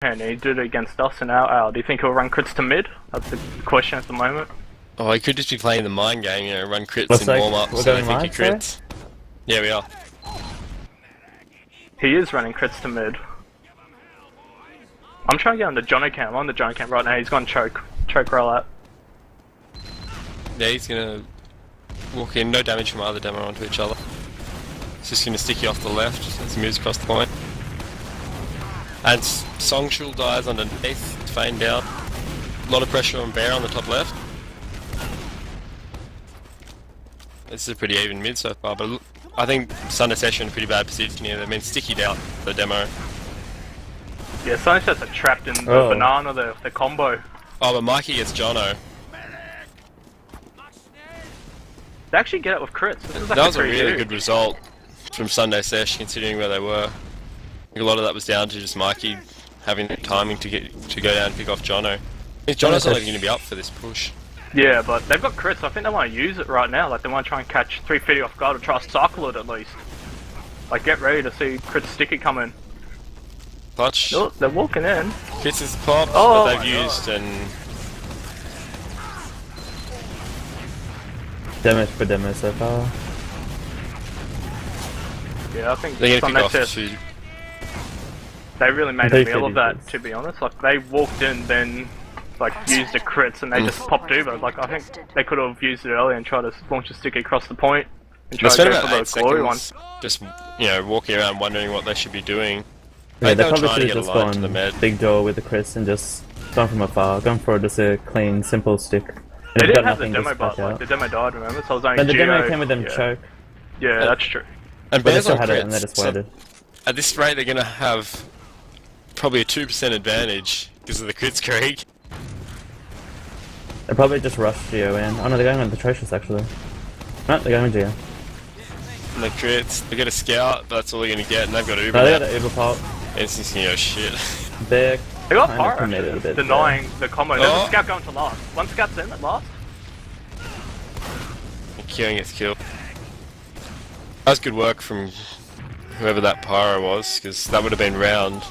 And he did it against us in our hour. Do you think he'll run crits to mid? That's the question at the moment. Oh, he could just be playing the mind game, you know, run crits Looks in like warm-up, we're so I going think he live, crits. Yeah, we are. He is running crits to mid. I'm trying to get on the Jono cam. I'm on the Jono cam right now. He's gone choke roll out. Yeah, he's gonna walk in, no damage from either demo onto each other. He's just gonna stick you off the left as he moves across the point. And Songshul dies underneath, Fane down. A lot of pressure on Bear on the top left. This is a pretty even mid so far, but I think Sunday Sesh in a pretty bad position here. They've been stickied out the demo. Yeah, Sunday Sesh are trapped in the banana, the combo. Oh, but Mikey gets Jono. They actually get it with crits. This is That was a really good result from Sunday Sesh, considering where they were. I think a lot of that was down to just Mikey having the timing to go down and pick off Jono. Jono's not even going to be up for this push. Yeah, but they've got crits. I think they want to use it right now. Like they want to try and catch Threefiddy off guard or try to cycle it at least. Like get ready to see Crit Sticky come in. Clutch. Oh, they're walking in. Crits is pop, Oh, but they've used and Damage for demo so far. Yeah, I think they're going to pick off Sesh, two. they really made a meal of Threefiddy that. does. To be honest, like they walked in, then like used the crits and they just popped over. Like I think they could have used it earlier and tried to launch a sticky across the point and try They to spent go about for the 8 glory one. seconds just, you know, walking around wondering what they should be doing. Yeah, I they think they were probably trying to should get have a just line to the gone med. big door with the Chris and just gone from afar, gone for just a clean, simple stick. They If you've didn't got have the nothing, demo, just but back like out. the demo died. Remember, so I was only But the demo Geo. came with them Yeah. choke, Yeah, that's true. And but they Bears still on had it and they crits, just so waited. at this rate they're going to have probably a 2% advantage because of the crits creek. They probably just rushed Geo in. Oh no, they're going with the Atrocious actually. No, they're going with Geo. And the crits, they get a scout, but that's all they're going to get, and they've got Uber No, they now. got the Uber pop. It's just, you know, shit. They're They got kind of Pyro committed a actually, bit. denying the combo. There's Oh. a scout going to last. One scout's in at last. And Killing gets killed. That was good work from whoever that pyro was, because that would have been round.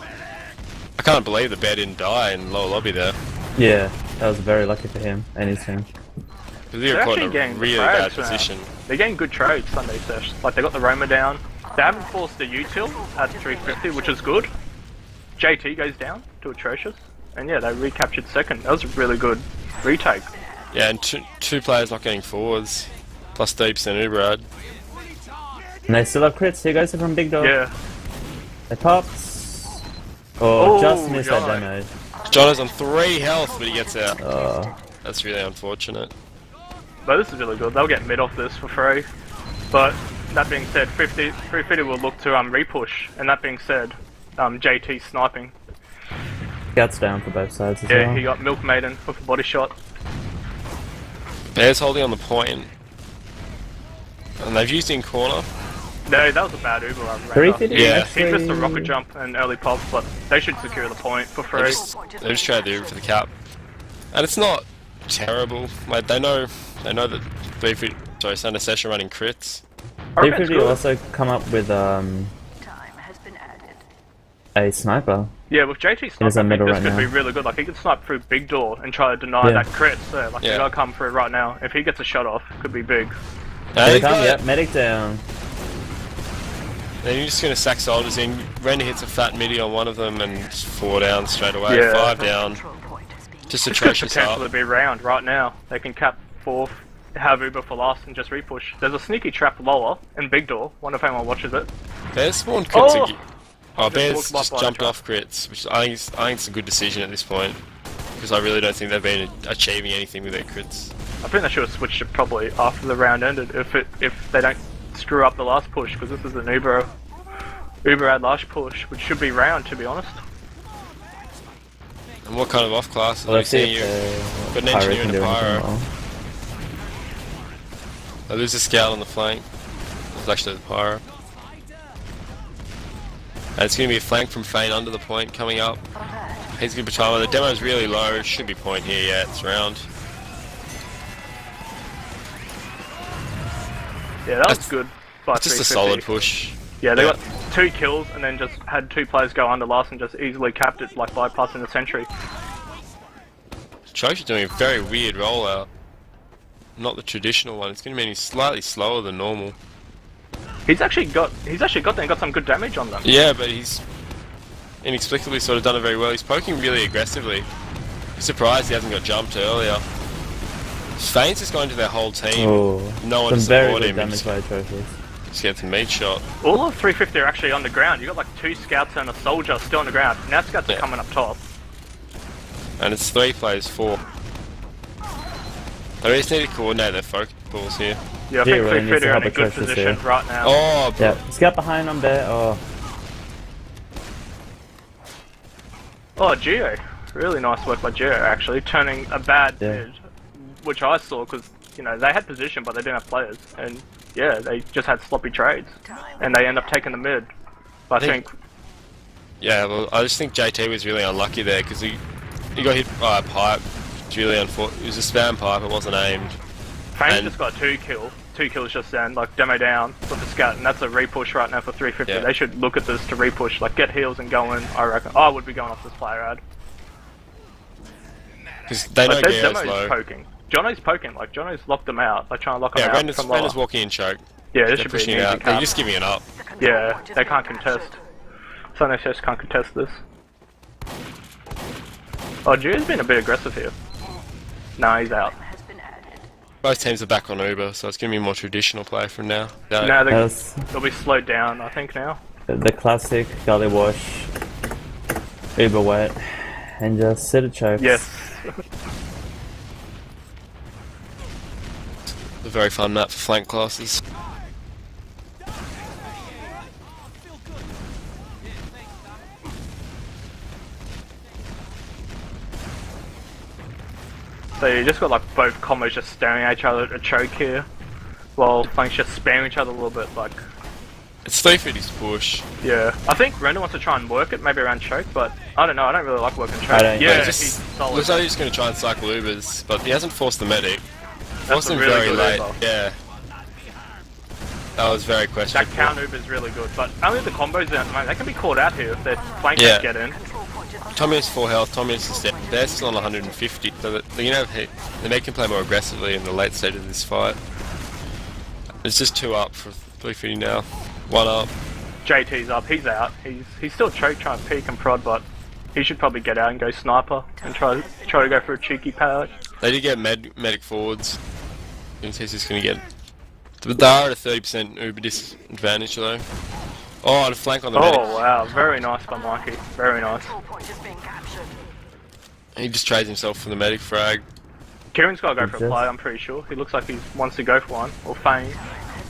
I can't believe the bear didn't die in lower lobby there. Yeah, that was very lucky for him and his team. Because we were They're caught in actually a getting really trades bad now. position. They're getting good trades Sunday Sesh. Like they got the Roma down. They haven't forced the util at 350, which is good. JT goes down to Atrocious. And yeah, they recaptured second. That was a really good retake. Yeah, and two players not getting forwards, plus 30% Uber ad. And they still have crits. Here goes it from Big Dog. Yeah. They popped. Oh, Oh, just missed that Jono. demo. Jono's on 3 health, but he gets out. Oh. That's really unfortunate. But this is really good. They'll get mid off this for free. But that being said, 350 will look to repush. And that being said, JT sniping. Scouts down for both sides as Yeah, well. he got Milk Maiden with a body shot. Bears holding on the point. And they've used in corner. No, that was a bad Uber run. Threefiddy Yeah. He missed a actually- rocket jump and early pop, but they should secure the point for They free. just tried the Uber for the cap. And it's not terrible. Like, they know that Sunday Session running crits. I reckon it's 350 good. also come up with a sniper. Yeah, with JT It is sniping, I a think middle this right could now. be really good. Like, he could snipe through big door and try to deny Yeah. that crit. So, like, Yeah. you gotta come through right now. If he gets a shot off, could be big. Now Here they he's come, got yep, it. medic down. Then you're just going to sack soldiers in. Render hits a fat midi on one of them and it's 4 down straight away. Yeah. 5 down. Just This could atrocious potentially up. be round right now. They can cap fourth, have Uber for last, and just repush. There's a sneaky trap lower in big door. Wonder if anyone watches it. Bears spawned crits Oh! again. Oh, Bears walked by just the jumped trap. off crits, which I think it's a good decision at this point. Because I really don't think they've been achieving anything with their crits. I think they should have switched it probably after the round ended if they don't screw up the last push, because this is an Uber ad last push, which should be round, to be honest. And what kind of off classes Well, are we let's see seeing you? if Got an Pyro engineer can and a do anything pyro. well. I lose a scout on the flank. It's actually the pyro. And it's going to be a flank from Fane under the point coming up. He's going to be time. The demo's really low. Should be point here. Yeah, it's round. Yeah, that was That's- good. By It's just a 350. solid push. Yeah, they Yeah. got 2 kills and then just had 2 players go under last and just easily capped it, like bypassing the sentry. Choke's doing a very weird rollout. Not the traditional one. It's going to mean he's slightly slower than normal. He's actually got there and got some good damage on them. Yeah, but he's inexplicably sort of done it very well. He's poking really aggressively. I'm surprised he hasn't got jumped earlier. Fane's just going to their whole team. Oh, No one to some very support good him. damage by atrocious. Just gets a meat shot. All of 350 are actually on the ground. You got like 2 scouts and a soldier still on the ground. Now scouts are coming up top. And it's 3 plays 4. They just need to coordinate their focus balls here. Yeah, I think really needs 350 to are in help a good atrocious position here. right now. Oh, bro. Yeah, scout behind him there. Oh, Oh, Geo. Really nice work by Geo, actually, turning a bad mid, which I saw because, you know, they had position but they didn't have players. And, yeah, they just had sloppy trades. And they end up taking the mid. But I think... Yeah, well, I just think JT was really unlucky there because he got hit by a pipe. It's really unfortunate. It was a spam pipe, it wasn't aimed. Fane just got 2 kills just then, like demo down with the scout, and that's a repush right now for 350. Yeah. They should look at this to repush, like get heals and go in, I reckon. I would be going off this player ad. Because they know Like, their Geo's demo's low. poking. Jono's poking, like Jono's locked them out, like trying to lock them Yeah, out from Render's lower. walking in choke. Yeah, this They're should be pushing an it easy out. They're cap. just giving it up. Yeah, they can't contest. Sunday Sesh can't contest this. Oh, Geo's been a bit aggressive here. Nah, he's out. Both teams are back on Uber, so it's going to be more traditional play from now. No, that's they'll be slowed down, I think, now. the classic gully wash, uber wet, and just sit at chokes. Yes. A very fun map for flank classes. So you just got like both combos just staring at each other at a choke here, while flanks just spamming each other a little bit. Like, It's Threefiddy's push. yeah, I think Render wants to try and work it maybe around choke, but I don't know. I don't really like working choke. I don't- Yeah, He he's just solid. looks like he's going to try and cycle Ubers, but he hasn't forced the medic. That's Forced a him really very good late. Uber. Yeah. That was very That questionable. count Uber is really good, but only the combos at the moment. They can be caught out here if their flank Yeah. can't get in. Tommy has 4 health, Tommy is dead. They're still on 150, so that, you know, the medic can play more aggressively in the late stage of this fight. It's just 2 up for Threefiddy now. 1 up. JT's up, he's out. He's still choke trying to peek and prod, but he should probably get out and go sniper and try to go for a cheeky power. They did get medic forwards. He's just going to get... But they are at a 30% Uber disadvantage though. Oh, and a flank on the medic. Oh wow, very nice by Mikey. Very nice. He just trades himself for the medic frag. Kieran's got to go for a Yes. play, I'm pretty sure. He looks like he wants to go for one. Or Fane.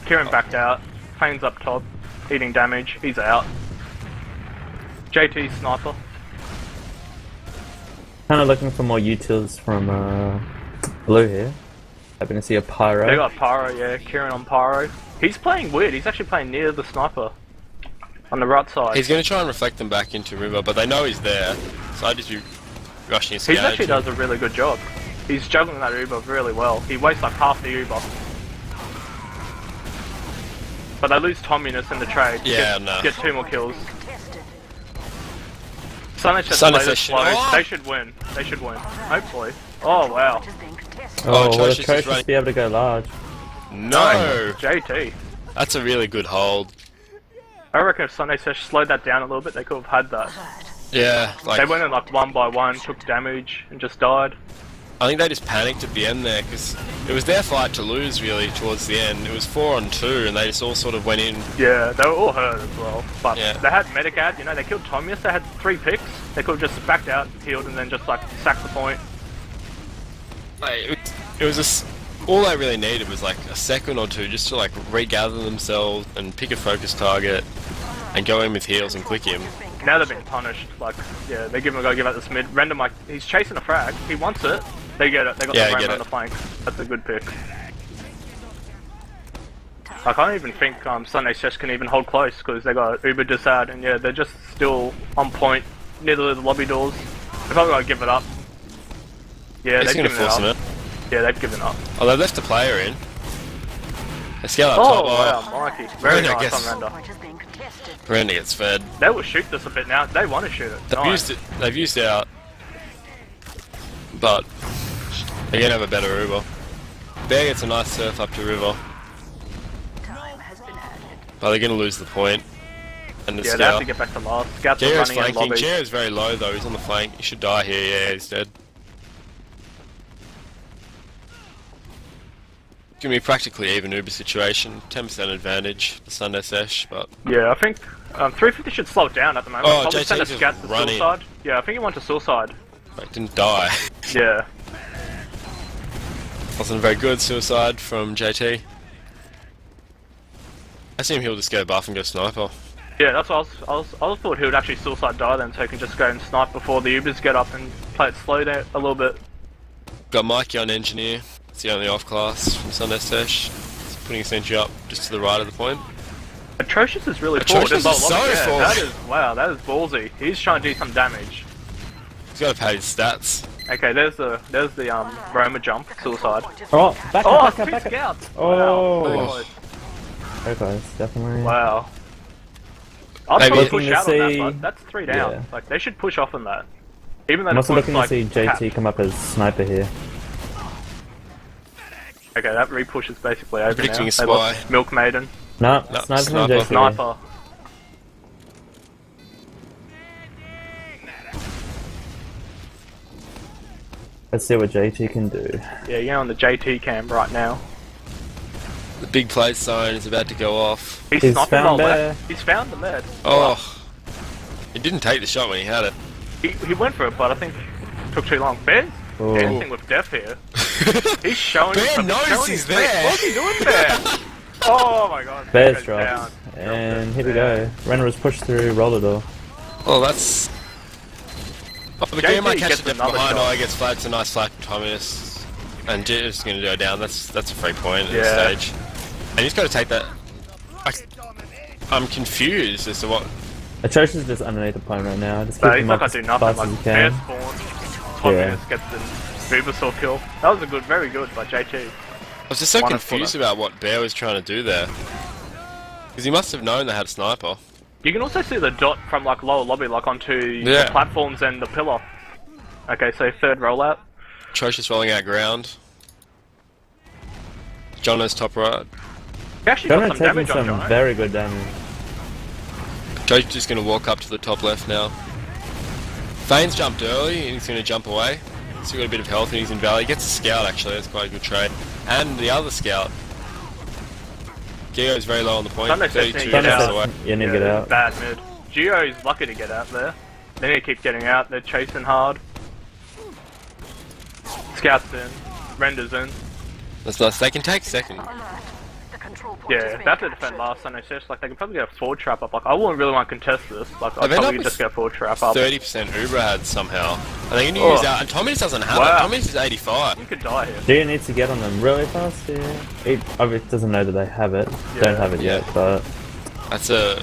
Kieran backed out. Fane's up top, eating damage. He's out. JT sniper. Kind of looking for more utils from blue here. Hoping to see a pyro. They got Pyro, yeah. Kieran on Pyro. He's playing weird. He's actually playing near the sniper. On the right side. He's going to try and reflect them back into River, but they know he's there. So I just be rushing his He scout. actually does a really good job. He's juggling that Uber really well. He wastes like half the Uber. But they lose Tomminess in the trade. Yeah, no. Get 2 more kills. Sunday just Sunday played it Sesh- slow. Oh! They should win. They should win. Hopefully. Oh wow. Oh, will Atrocious is atrocious running- be able to go large? No! JT. That's a really good hold. I reckon if Sunday Sesh slowed that down a little bit, they could have had that. Yeah, like... They went in like 1 by 1, took damage, and just died. I think they just panicked at the end there, because it was their fight to lose, really, towards the end. It was 4 on 2, and they just all sort of went in. Yeah, they were all hurt as well. But Yeah. they had Medicat, you know, they killed Tommius, they had 3 picks. They could have just backed out, healed, and then just like sacked the point. Like, it was just... All they really needed was like a second or two just to like regather themselves and pick a focus target and go in with heals and click him. Now they've been punished. Like, yeah, they give him a go, give out this mid. Render Mike, he's chasing a frag. He wants it. They get it. They got Yeah, the get roam on it. the flank. That's a good pick. Like, I don't even think Sunday Sesh can even hold close because they got Uber disad, and yeah, they're just still on point near the lobby doors. They've probably got to give it up. Yeah, He's they've gonna given it force up. him it. Yeah, they've given up. Oh, they left a player in. They scale up Oh, top. wow, Mikey. Very Render nice gets- on Render. Render gets fed. They will shoot this a bit now. They want to shoot it. They've Nice. used it. They've used out, but they're gonna have a better Uber. Bear gets a nice surf up to river, but they're gonna lose the point. And the Yeah, they have scout. to get back to last. Scouts are Jero's running in flanking. lobby. Jero's very low though. He's on the flank. He should die here. Yeah, he's dead. It's gonna be practically even Uber situation. 10% advantage for Sunday Sesh, but Yeah, I think 350 should slow it down at the moment. Oh, Probably JT send a just scout to running. suicide. Yeah, I think he went to suicide. like, didn't die. Yeah. Wasn't very good suicide from JT. I assume he'll just go buff and go sniper. Yeah, that's what I thought he would actually suicide die then, so he can just go and snipe before the Ubers get up and play it slow there a little bit. Got Mikey on engineer. It's the only off class from Sunday Sesh. He's putting a sentry up just to the right of the point. Atrocious is really forward. Atrocious as is well. so Yeah, forward. that is, wow, that is ballsy. He's trying to do some damage. He's got to pay his stats. Okay, there's the Roma jump, suicide. Oh, back Oh, up, two back up. scouts! Oh. Wow. Very close, definitely. Wow. I'd Maybe probably push looking to out on that, see- but that's 3 down. Yeah. Like, they should push off on that. Even though I'm the also point's looking to like see JT capped. come up as sniper here. Okay, that re-push is basically over Predicting now. a They lost spy. Milk Maiden. No, No, sniper from sniper. JT. Sniper. Let's see what JT can do. Yeah, you're on the JT cam right now. The big play zone is about to go off. He's He's sniping found well there. left. He's found the med. Oh, he didn't take the shot when he had it. He went for it, but I think it took too long. Bear's Oh. dancing with death here. He's showing Bear some- knows showing he's his feet. there. What's he doing there? Oh my god. Bears Goes drops. down. And Drops here we it. go. Renner was pushed through roller door. Oh, that's. Oh, the JT game might catch gets it another behind. shot. Oh, he gets flagged. It's a nice flag from Thomas. And Jitter's going to go down. That's a free point at Yeah. this stage. And he's got to take that. I'm confused as to what. Atrocious is just underneath the point right now. Just keep But he's him not up gonna as do nothing. fast Like, as he Bear can. spawns. 12 Yeah. minutes gets the Venusaur kill. That was a good, very good by JT. I was just so One confused footer. about what Bear was trying to do there. Because he must have known they had a sniper. You can also see the dot from like lower lobby, like onto Yeah. the platforms and the pillar. Okay, so third rollout. Atrocious rolling out ground. Jono's top right. He actually got Gunner some taking damage on some Jono. very good damage. Joe's just going to walk up to the top left now. Fane's jumped early and he's going to jump away. Still got a bit of health and he's in valley. He gets a scout actually, that's quite a good trade. And the other scout. Geo's very low on the point, Sunday says 32 he can get meters out. away. You need to get out. Bad mid. Geo's lucky to get out there. They need to keep getting out. They're chasing hard. Scouts in. Renders in. That's nice. They can take second. Yeah, they have to defend last Sunday Sesh. Like, they can probably get a forward trap up. Like, I wouldn't really want to contest this. Like, I'd They've ended probably up just with get a forward trap up. 30% Uber had somehow. And they're going to Oh. use that. And Tommy's doesn't have Wow. it. Tommy's is 85. You could die here. Geo needs to get on them really fast. Yeah. He obviously doesn't know that they have it. Yeah. Don't have it Yeah. yet, but That's a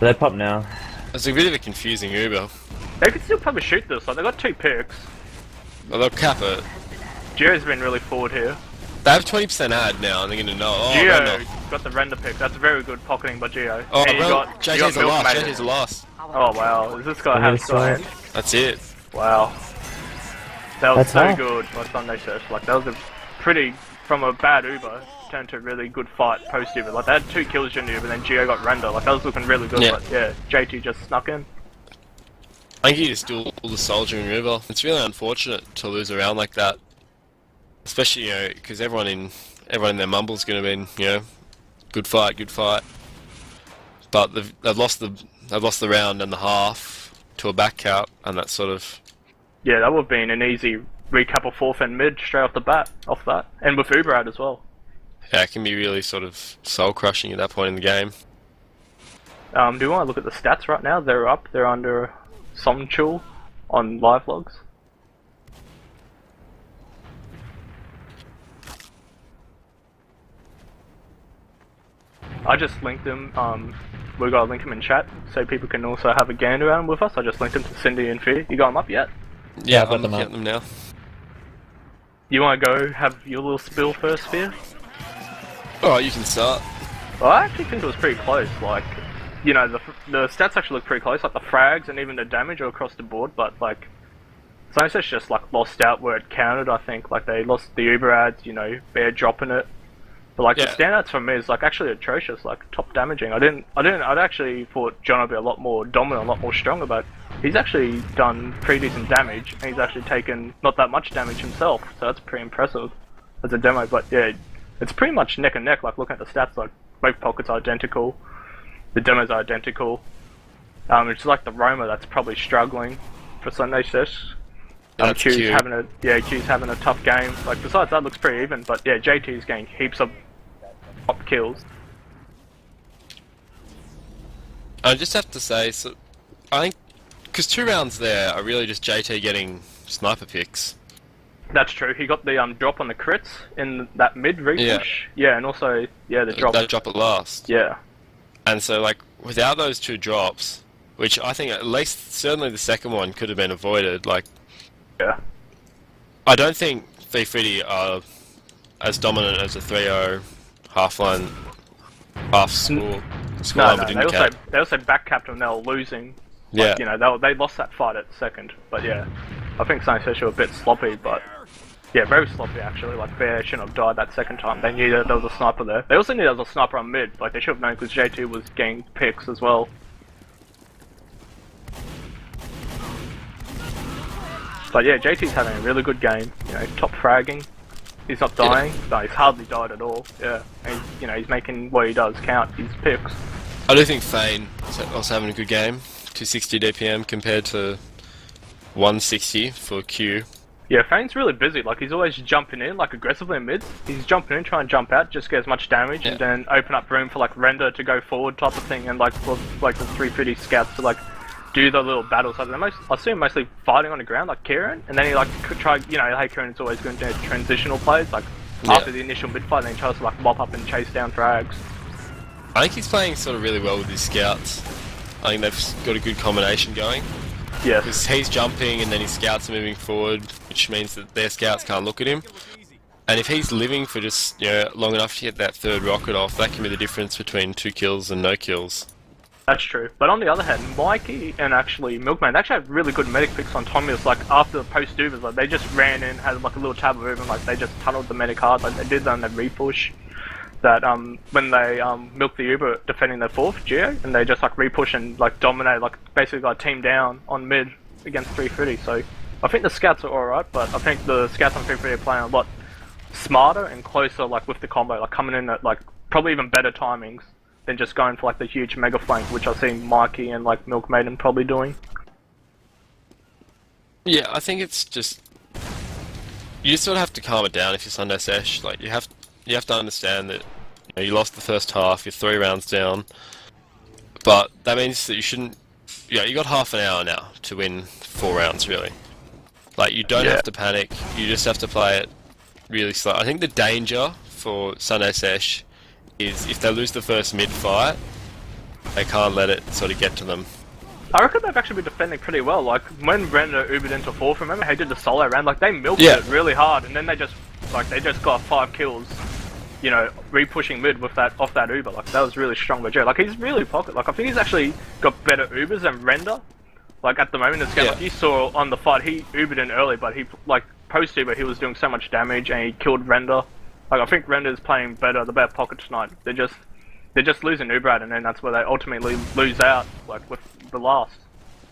they pop now. bit of a confusing Uber. They could still probably shoot this. Like, they got 2 picks. Well, they'll cap it. Geo's been really forward here. They have 20% ad now and they're going to know. Oh, Geo Render. got the render pick. That's very good pocketing by Geo. Oh, and you well, got JT's a Milk loss. Maiden. JT's a loss. Oh wow, is this guy Really have sky? strong. That's it. Wow. That was That's so hard. good by Sunday Sesh. Like, that was a pretty, from a bad Uber, turned to a really good fight post Uber. Like, they had 2 kills during Uber, then Geo got render. Like, that was looking really good. Yeah. But yeah, JT just snuck in. I think he just do all the soldiering Uber. It's really unfortunate to lose a round like that. Especially, you know, because everyone in their mumble's going to be, you know, good fight. But they've lost the round and the half to a back cap, and that's sort of Yeah, that would have been an easy recap of 4th and mid straight off the bat, off that. And with Uber out as well. yeah, it can be really sort of soul crushing at that point in the game. Do you want to look at the stats right now? They're up. They're under Somchul on live logs. I just linked them. We gotta link them in chat so people can also have a gander at them with us. I just linked them to Cindy and Fear. You got them up yet? Yeah, I've got I'm them looking up. at them now. You want to go have your little spill first, Fear? Oh, you can start. Well, I actually think it was pretty close. Like, you know, the stats actually look pretty close. Like the frags and even the damage are across the board. But like, Sesh just like lost out where it counted. I think like they lost the Uber ads. You know, Bear dropping it. But like the standouts for me is like actually atrocious. Like top damaging. I'd actually thought John would be a lot more dominant, a lot more stronger. But he's actually done pretty decent damage, and he's actually taken not that much damage himself. So that's pretty impressive as a demo. But yeah, it's pretty much neck and neck. Like looking at the stats, like both pockets are identical. The demos are identical. It's like the Roma that's probably struggling for Sunday Sesh. Q's having a tough game. Like besides that, looks pretty even. But yeah, JT's getting heaps of top kills. I just have to say, so I think because 2 rounds there are really just JT getting sniper picks. That's true. He got the drop on the crits in that mid repush. Yeah, and also the drop. That drop at last. Yeah. And so like without those 2 drops, which I think at least certainly the second one could have been avoided. Like, yeah, I don't think Threefiddy are as dominant as a 3-0 half-line, half-score. No, they also back-capped when they were losing. Like, you know, they lost that fight at second. But yeah, I think Sesh were a bit sloppy, but yeah, very sloppy actually. Like Bear shouldn't have died that second time. They knew that there was a sniper there. They also knew there was a sniper on mid. Like they should have known because J2 was getting picks as well. But yeah, JT's having a really good game. You know, top fragging. He's not dying. No, he's hardly died at all. Yeah, and you know, he's making what he does count. His picks. I do think Fane is also having a good game. 260 DPM compared to 160 for Q. Yeah, Fane's really busy. Like he's always jumping in, like aggressively in mids. He's jumping in, trying to jump out, just get as much damage, and then open up room for like Render to go forward type of thing, and like for like the 350 scouts to like do the little battles. Like I see him mostly fighting on the ground, like Kieran, and then he like could try. You know, hey, Kieran's always going to do transitional plays, like after the initial mid fight, and then he tries to like mop up and chase down frags. I think he's playing sort of really well with his scouts. I think they've got a good combination going. Yeah. Because he's jumping and then his scouts are moving forward, which means that their scouts can't look at him. And if he's living for just long enough to get that 3rd rocket off, that can be the difference between 2 kills and no kills. That's true. But on the other hand, Mikey and actually Milkman, they actually had really good medic picks on Tommy's. Like after the post Ubers, like they just ran in, had like a little tab of movement, like they just tunneled the medic hard, like they did that on the repush. That when they milked the Uber defending their 4th Geo, and they just like repush and like dominate, like basically got a team down on mid against Threefiddy. So I think the scouts are alright, but I think the scouts on Threefiddy are playing a lot smarter and closer, like with the combo, like coming in at like probably even better timings than just going for like the huge mega flank, which I've seen Mikey and like Milk Maiden probably doing. Yeah, I think it's just you sort of have to calm it down if you're Sunday Sesh. Like you have to understand that you lost the first half, you're 3 rounds down, but that means that you shouldn't. You got half an hour now to win 4 rounds, really. Like you don't have to panic. You just have to play it really slow. I think the danger for Sunday Sesh is if they lose the first mid fight, they can't let it sort of get to them. I reckon they've actually been defending pretty well. Like when Render Ubered into 4th, remember he did the solo round? Like they milked it really hard, and then they just got 5 kills. You know, repushing mid with that off that Uber. Like that was really strong by Joe. Like he's really pocket. Like I think he's actually got better Ubers than Render. Like at the moment in this game, like you saw on the fight, he Ubered in early, but he like post Uber he was doing so much damage and he killed Render. Like I think Render's playing better, the better pocket tonight. They're just losing Uber at, and then that's where they ultimately lose out. Like with the last,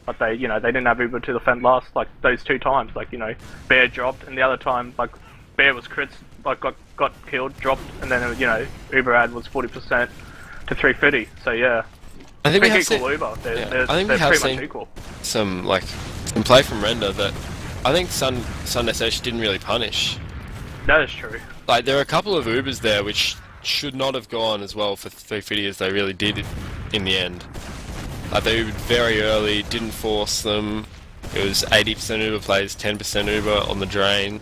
but they didn't have Uber to defend last. Like those 2 times, like Bear dropped, and the other time like Bear was crits, like got killed, dropped, and then Uber ad was 40% to 350. So yeah, I think we have equal Uber. They're pretty much equal. Some play from Render that I think Sunday Sesh didn't really punish. That is true. Like there are a couple of Ubers there which should not have gone as well for 350 as they really did in the end. Like they Ubered very early, didn't force them. It was 80% Uber plays, 10% Uber on the drain,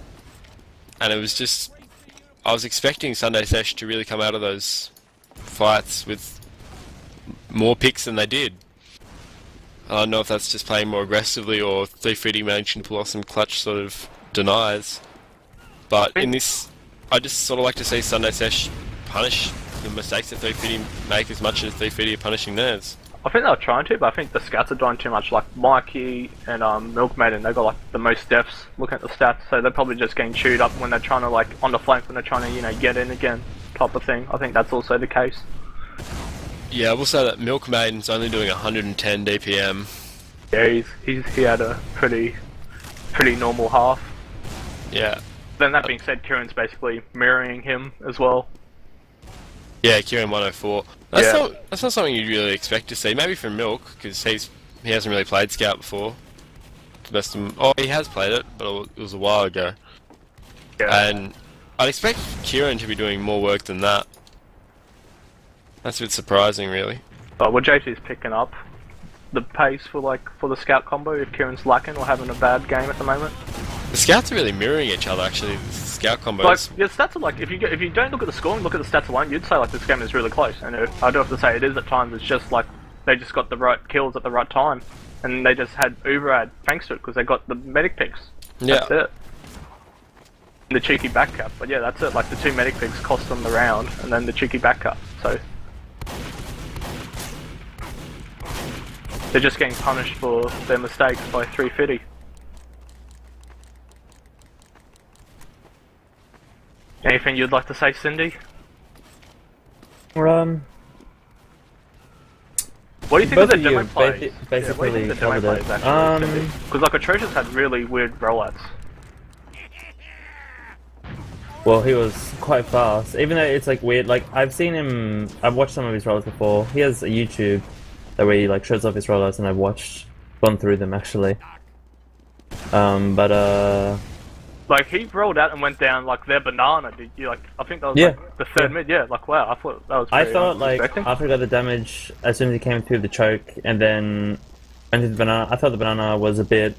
and it was just. I was expecting Sunday Sesh to really come out of those fights with more picks than they did. I don't know if that's just playing more aggressively or Threefiddy managing to pull off some clutch sort of denies. But in this, I just sort of like to see Sunday Sesh punish the mistakes that Threefiddy make as much as Threefiddy are punishing theirs. I think they're trying to, but I think the scouts are doing too much. Like Mikey and Milkmaiden, they got like the most deaths looking at the stats, so they're probably just getting chewed up when they're trying to like on the flank when they're trying to get in again, type of thing. I think that's also the case. Yeah, I will say that Milkmaiden's only doing 110 DPM. Yeah, he had a pretty normal half. Yeah. Then that being said, Kieran's basically mirroring him as well. Yeah, Kieran 104. That's not something you'd really expect to see. Maybe from Milk, because he hasn't really played Scout before. He has played it, but it was a while ago. Yeah. And I'd expect Kieran to be doing more work than that. That's a bit surprising, really. But well, JT's picking up the pace for the Scout combo if Kieran's lacking or having a bad game at the moment. The Scouts are really mirroring each other, actually. The Scout combos. Like, your stats are like, if you don't look at the score and look at the stats alone, you'd say like this game is really close. And I do have to say it is at times. It's just like they just got the right kills at the right time, and they just had Uberad thanks to it because they got the medic picks. That's it. And the cheeky back cap, but yeah, that's it. Like the 2 medic picks cost them the round, and then the cheeky back cap. So they're just getting punished for their mistakes by Threefiddy. Anything you'd like to say, Cindy? What do you think of the demo plays? Basically, what do you think of the demo plays actually? Because like Atrocious had really weird rollouts. Well, he was quite fast, even though it's like weird. Like I've watched some of his rollouts before. He has a YouTube where he like shows off his rollouts, and I've gone through them actually. Like he rolled out and went down like their banana. Did you like? I think that was like the third mid. Yeah, like wow. I thought that was. I thought like after he got the damage, as soon as he came through the choke, and then went to the banana. I thought the banana was a bit.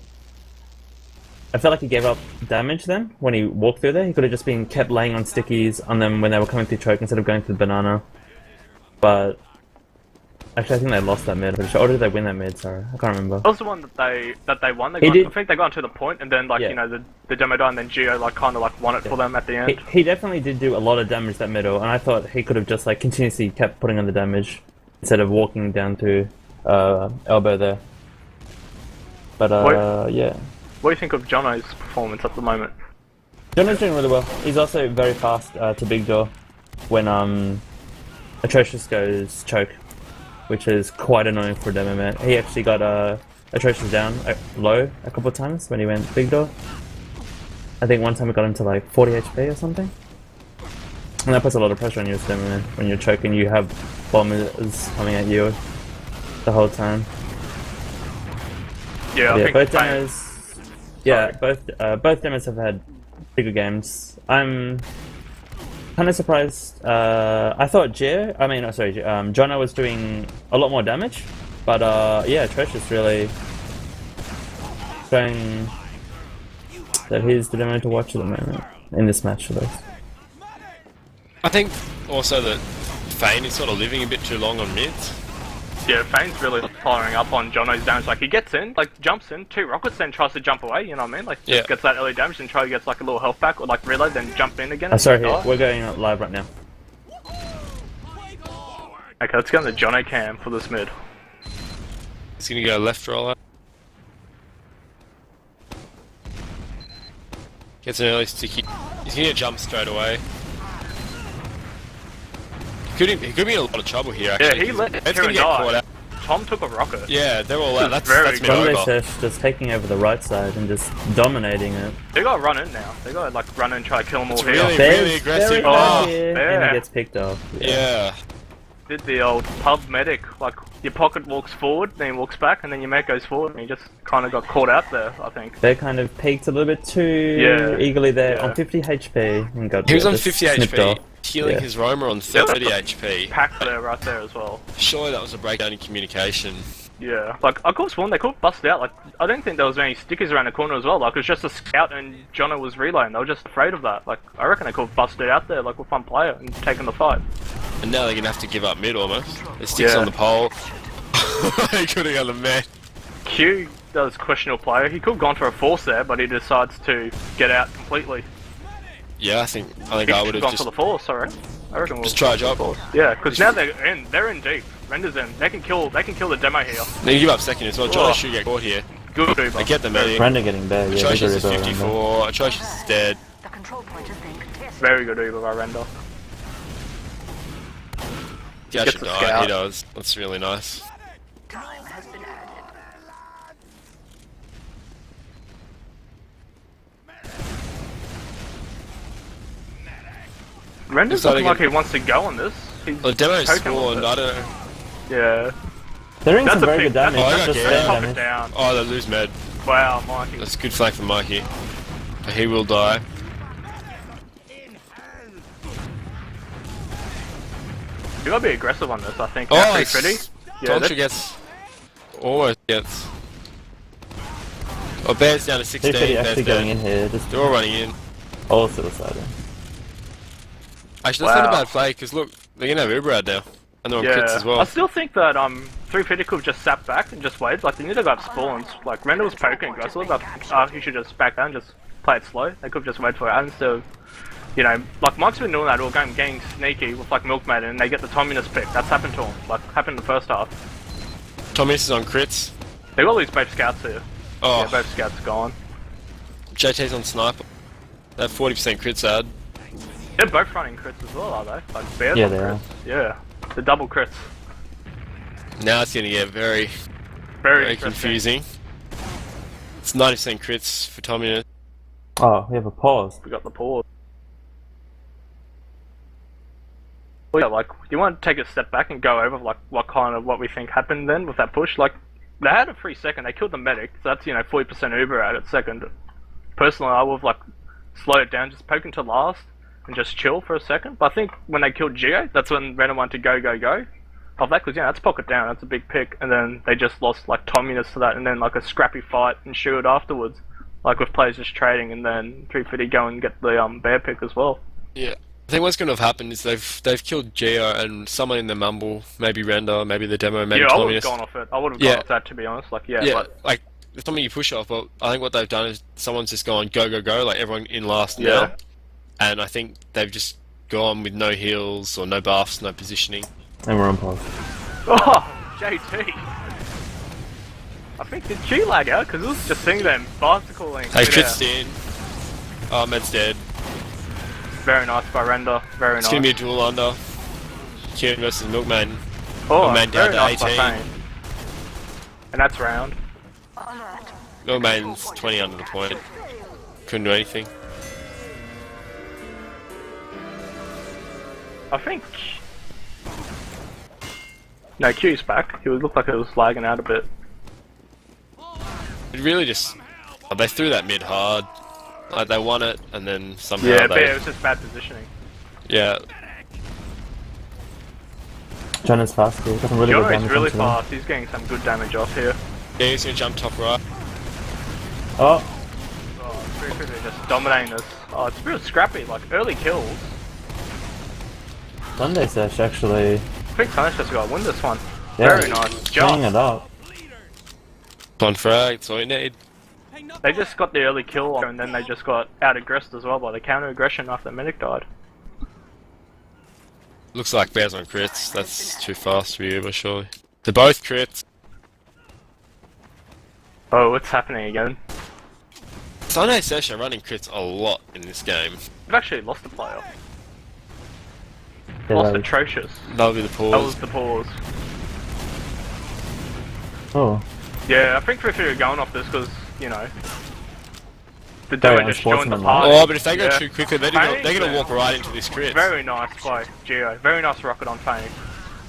I felt like he gave up damage then when he walked through there. He could have just been kept laying on stickies on them when they were coming through choke instead of going through the banana. But actually, I think they lost that mid. Or did they win that mid? Sorry, I can't remember. That was the one that they won. I think they got to the point, and then like the demo died, and then Geo like kind of like won it for them at the end. He definitely did do a lot of damage that middle, and I thought he could have just like continuously kept putting on the damage instead of walking down to elbow there. But yeah. What do you think of Jono's performance at the moment? Jono's doing really well. He's also very fast to big door when Atrocious goes choke, which is quite annoying for a demo man. He actually got Atrocious down low a couple of times when he went big door. I think one time we got him to like 40 HP or something. And that puts a lot of pressure on you as demo man. When you're choking, you have bombers coming at you the whole time. Yeah, I think both demos. Yeah, both demos have had bigger games. I'm kind of surprised. I thought Jono was doing a lot more damage, but yeah, Atrocious really showing that he's the demo to watch at the moment in this match at least. I think also that Fane is sort of living a bit too long on mids. Yeah, Fane's really following up on Jono's damage. Like he gets in, like jumps in, 2 rockets, then tries to jump away. You know what I mean? Like just gets that early damage, and gets like a little health back, or like reload, then jump in again. Sorry, we're going live right now. Okay, let's go on the Jono cam for this mid. He's gonna go left roller. Gets an early sticky. He's gonna jump straight away. He could be in a lot of trouble here, actually. Yeah, he let Kieran die. Tom took a rocket. Yeah, they're all out. That's mid Sunday over. Sesh just taking over the right side and just dominating it. They gotta run in now. They gotta like run in and try to kill them all here. Really aggressive. And he gets picked off. Yeah. Did the old pub medic, like your pocket walks forward, then he walks back, and then your mate goes forward, and he just kind of got caught out there, I think. They kind of peaked a little bit too eagerly there on 50 HP and got He was on 50 HP, off. healing his roamer on 30 HP. Packed there, right there as well. Surely that was a breakdown in communication. Yeah, like I could have sworn they could have busted out. Like I don't think there was any stickers around the corner as well. Like it was just a scout and Jono was relaying. They were just afraid of that. Like I reckon they could have busted out there like with one player and taken the fight. And now they're gonna have to give up mid almost. There's sticks on the pole. He could have got the man. Q does questionable player. He could have gone for a force there, but he decides to get out completely. Yeah, I think I would have gone just for the force, I reckon. I reckon we'll Just try a job. Yeah, because now they're in deep. Render's in. They can kill the demo here. They give up second as well. Johnny Oh. should get caught here. Good Uber. They get the medic. Render getting bad. Yeah, Atrocious is bigger Uber, 54. Atrocious is dead. The control point is being contested. Very good Uber by Render. Yeah, Gets should the die. scout. He does. That's really nice. Time has been added. Render's Deciding looking like it- he wants to go on this. He's Well, the demo's poking with spawned. it. I don't know. Yeah. They're doing That's some a very big good damage. Oh, I Not got just Gale. stun Pop it damage. down. Oh, they lose med. Wow, Mikey. That's a good flank from Mikey. But he will die. You gotta be aggressive on this, I think. Oh, Threefiddy. Yeah, Toncha that's- gets... Almost gets... Oh, Bear's down to 16. Threefiddy Bear's actually dead. going in here. Just They're all running in. all suicidal. Actually, that's not a Wow. bad play, because look, they're gonna have Uber out now. And they're on crits as I well. still think that Threefiddy could have just sat back and just waited. Like they need to go up spawns. Like Render was poking aggressively, but he should just back down, and just play it slow. They could have just waited for it instead of, you know, like Mike's been doing that all game, getting sneaky with like Milkmaid, and they get the Tominus pick. That's happened to him. Like happened in the first half. Thomas is on crits. They got these both scouts here. Oh, Yeah, both scouts gone. JT's on sniper. That 40% crits ad. They're both running crits as well, are they? Like Bears Yeah, on they crits. are. Yeah, the double crits. Now it's gonna get very, Very very interesting. confusing. It's 90% crits for Tommy. Oh, we have a pause. We got the pause. Well, yeah, like, you want to take a step back and go over like what we think happened then with that push. Like, they had a free second. They killed the medic, so that's 40% Uber out at second. Personally, I would have like slowed it down, just poke until last, and just chill for a second. But I think when they killed Geo, that's when Renner wanted to go. Of that, because that's pocket down. That's a big pick, and then they just lost like Tominus to that, and then like a scrappy fight ensued afterwards. Like with players just trading, and then Threefiddy go and get the bear pick as well. Yeah. I think what's going to have happened is they've killed Geo and someone in the mumble, maybe Render, maybe the demo, maybe Yeah, I would Tominus. have gone off it. I would have Yeah. gone off that, to be honest. Like, Yeah, but like it's something you push off, but I think what they've done is someone's just gone go, like everyone in last Yeah. now. And I think they've just gone with no heals or no buffs, no positioning. And we're on pause. oh, JT. I think did G lag out because it was just seeing them bicycling. Hey, Yeah. crits in. Oh, Med's dead. Very nice by Render. Very It's nice. gonna be a duel under. Kieran versus Milkman. oh, man down very to nice by 18. Fane. And that's round. Alert. Milkman's 20 under the point. Couldn't do anything. I think. No, Q's back. He would look like it was lagging out a bit. It really just... they threw that mid hard. Like, they won it, and then somehow Yeah, but they... it was just bad positioning. Yeah. John is fast here. Got some really good Jono is damage really onto him. fast. He's getting some good damage off here. Yeah, he's gonna jump top right. Oh, Oh, Threefiddy just dominating this. Oh, it's real scrappy. Like early kills. Sunday Sesh actually. I think Sunny's just got to win this one. Yeah, Very nice. bringing Just. it up. One frag, that's all you need. They just got the early kill and then they just got out aggressed as well by the counter aggression after Medic died. Looks like Bears on crits. That's too fast for you, but surely. They're both crits. Oh, what's happening again? Sunday Sesh are running crits a lot in this game. We've actually lost the playoff. Yeah, Lost that was- atrocious. That'll be the That pause. was the pause. Oh, Yeah, I think Threefiddy are going off this because, the Very duo just joined the unsportsmanlike. party. Oh, but if they go Yeah. too quickly, they're Fang, gonna yeah. walk right into this crit. Very nice by Geo. Very nice rocket on Fang.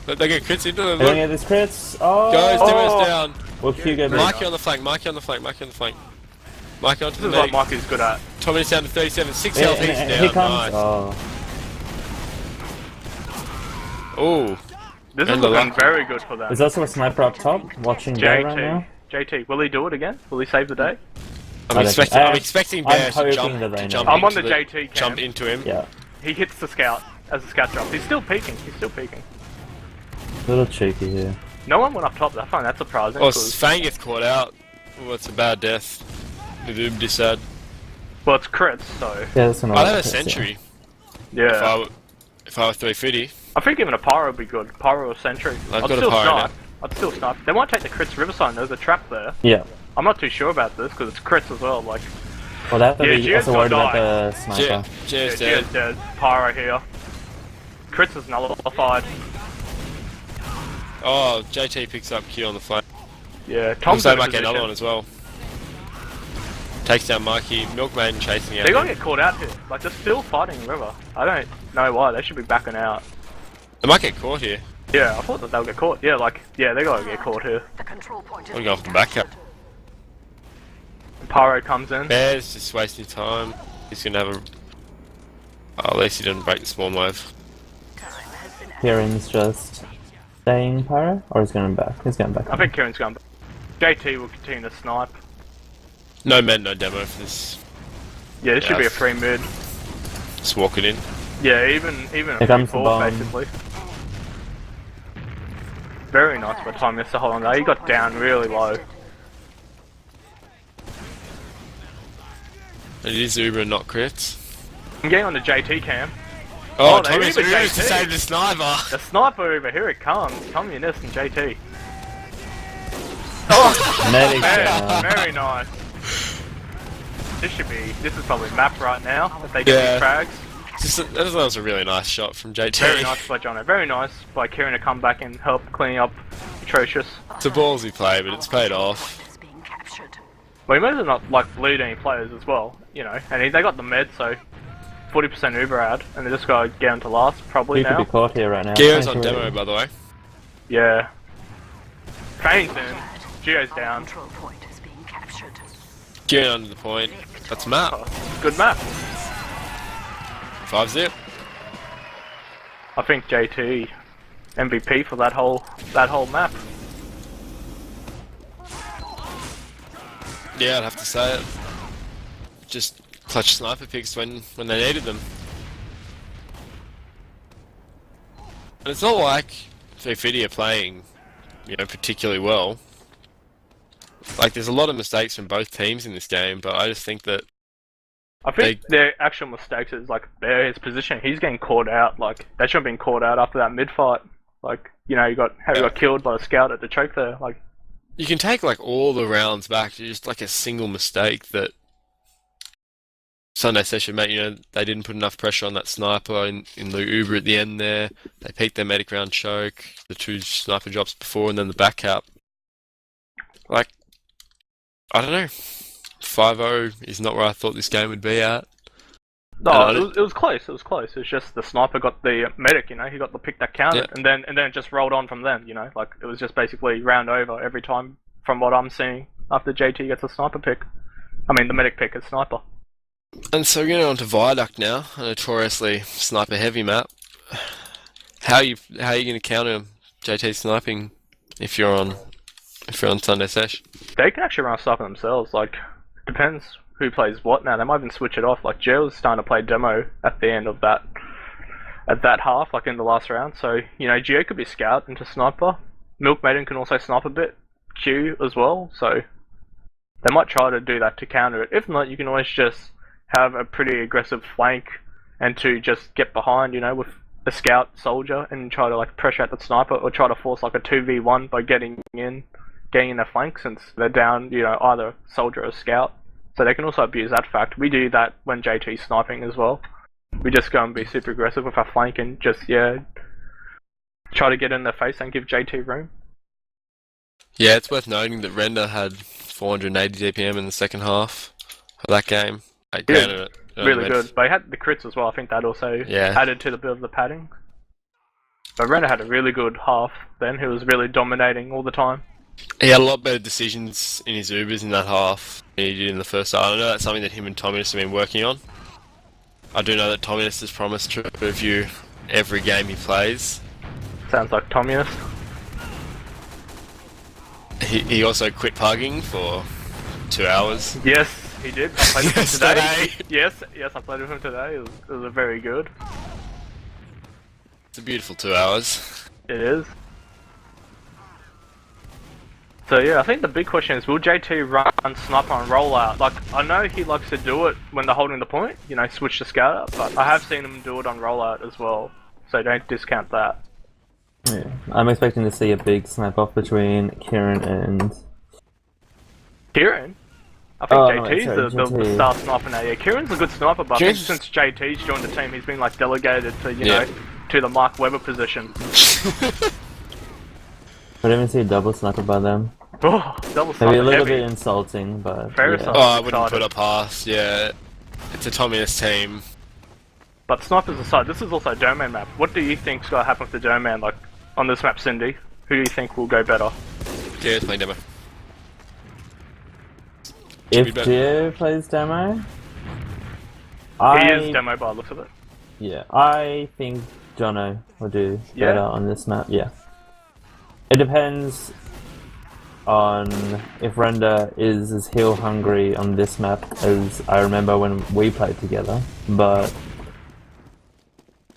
They get crits into them. they're gonna Look. get this crits. Oh, Guys, Demo's Oh. down. Will Q go Very back? Mikey on the flank, Mikey on the flank, Mikey on the flank. Mikey onto This the is what medic. Mikey's good at. Tommy's down to 37, 6 Yeah, health, he's and down. here comes. Nice. Oh, Ooh. This is And the looking luck. very good for them. there's also a sniper up top watching Joe right now. JT, will he do it again? Will he save the day? I'm I don't expecting, think- I'm expecting I'm Bear to hoping jump, that they know. I'm on into the JT camp. jump into him. Yeah, He hits the scout as the scout drops. He's still peeking. a little cheeky here. No one went up top. I find that surprising. Oh, 'cause- Fang gets caught out. Oh, it's a bad death. With Ubdisad. well, it's crits, so Yeah, that's another. I'd have a sentry. If yeah. I If I were 350, I think even a Pyro would be good. Pyro or Sentry. I've I'd got a still Pyro snipe. now. I'd still snipe. They might take the crits Riverside. There's a trap there. Yeah. I'm not too sure about this because it's crits as well. Like, Well, they have to Yeah, be Gio's also worried gonna about die. the sniper. Cheers, yeah, dead. Gio's dead. Pyro here. Crits is nullified. Oh, JT picks up Q on the flame. Yeah, Tom's Also in a might get another position. one as well. Takes down Mikey. Milkmaiden chasing out. They gotta get caught out here. Like, they're still fighting River. I don't know why. They should be backing out. They might get caught here. Yeah, I thought that they'll get caught. Yeah, like, yeah, they gotta get caught here. The control point is I'm going off the back up. Pyro comes in. Bear's just wasting time. He's gonna have a. Oh, at least he didn't break the spawn wave. time has been added. Kieran's just staying Pyro, or he's going back? He's going back. I think Kieran's going back. JT will continue to snipe. No men, no demo for this. Yeah, this should be a Yes. free mid. Just walk it in. Yeah, even a Here comes the 3-4 bomb. basically. Very nice by time Mr. Hold on there. He got down really low. It is Uber and not crits. I'm getting on the JT cam. Oh, they Tommy's even Uber's to JT. save the sniper. The sniper over here it comes. Tommy and this and JT. Oh, Medic very, down. very nice. This is probably map right now. If they get Yeah. these frags. That was a really nice shot from JT. Very nice by Jono. Very nice by Kieran to come back and help clean up Atrocious. It's a ballsy play, but it's paid off. Is being captured. Well, he might as well not like lead any players as well, you know. And they got the med, so 40% Uber ad, and they just gotta get him to last probably He could now. be caught here right now. Geo's Thank on you. demo, by the way. Yeah. Train's in. Geo's down. Control point is being captured. Geo under the point. That's map. Oh, good map. 5-zip. I think JT MVP for that whole map. Yeah, I'd have to say it. Just clutch sniper picks when they needed them. And it's not like Threefiddy are playing, particularly well. Like, there's a lot of mistakes from both teams in this game, but I just think that I think their actual mistakes is like his position. He's getting caught out. Like they shouldn't have been caught out after that mid fight. Like he got killed by a scout at the choke there. Like you can take like all the rounds back to just like a single mistake that Sunday Session made. They didn't put enough pressure on that sniper in the Uber at the end there. They peaked their medic round choke, the 2 sniper drops before, and then the back cap. Like, I don't know. 5-0 is not where I thought this game would be at. no, it was close. It was close. It's just the sniper got the medic. He got the pick that counted, Yeah. and then it just rolled on from then. Like it was just basically round over every time from what I'm seeing after JT gets a sniper pick. I mean the medic pick is sniper. And so we're going on to Viaduct now, a notoriously sniper heavy map. How are you going to counter JT sniping if you're on Sunday Sesh? They can actually run a sniper themselves. Like depends who plays what now. They might even switch it off. Like Jail's starting to play demo at the end of that half, like in the last round. So Geo could be scout into sniper. Milkmaiden can also snipe a bit. Q as well. So they might try to do that to counter it. If not, you can always just have a pretty aggressive flank and to just get behind, with a scout soldier and try to like pressure out the sniper or try to force like a 2v1 by getting in their flank since they're down, either soldier or scout. So they can also abuse that fact. We do that when JT's sniping as well. We just go and be super aggressive with our flank and just, try to get in their face and give JT room. Yeah, it's worth noting that Render had 480 DPM in the second half of that game. Granted, Really good. But he had the crits as well. I think that also added to the bit of the padding. But Render had a really good half then. He was really dominating all the time. He had a lot better decisions in his Ubers in that half than he did in the first half. I know that's something that him and Tominus have been working on. I do know that Tominus has promised to review every game he plays. Sounds like Tommyist. He also quit pugging for 2 hours. Yes, he did. I played with him today. Yesterday. Yes, I played with him today. It was a very good. It's a beautiful 2 hours. It is. So yeah, I think the big question is, will JT run sniper on rollout? Like, I know he likes to do it when they're holding the point, switch to scout, but I have seen him do it on rollout as well. so don't discount that. Yeah. I'm expecting to see a big snap off between Kieran and. Kieran? I think Oh, no, JT's wait, sorry, the JT. star sniper now. Yeah, Kieran's a good sniper, but I think Kieran's- since JT's joined the team, he's been like delegated to, you know, to the Mark Webber position. I didn't even see a double sniper by them. Oh, double Maybe sniper a little heavy. bit insulting, but. Very yeah. insulting. Oh, I wouldn't Excited. put it past. Yeah, it's a Tommy's team. But snipers aside, this is also a domain map. What do you think's gonna happen with the domain, like, on this map, Cindy? Who do you think will go better? Yeah, it's playing demo. If Gio plays demo, He is demo by the looks of it. Yeah, I think Jono will do Yeah? better on this map. Yeah, it depends on if Render is as heal hungry on this map as I remember when we played together. But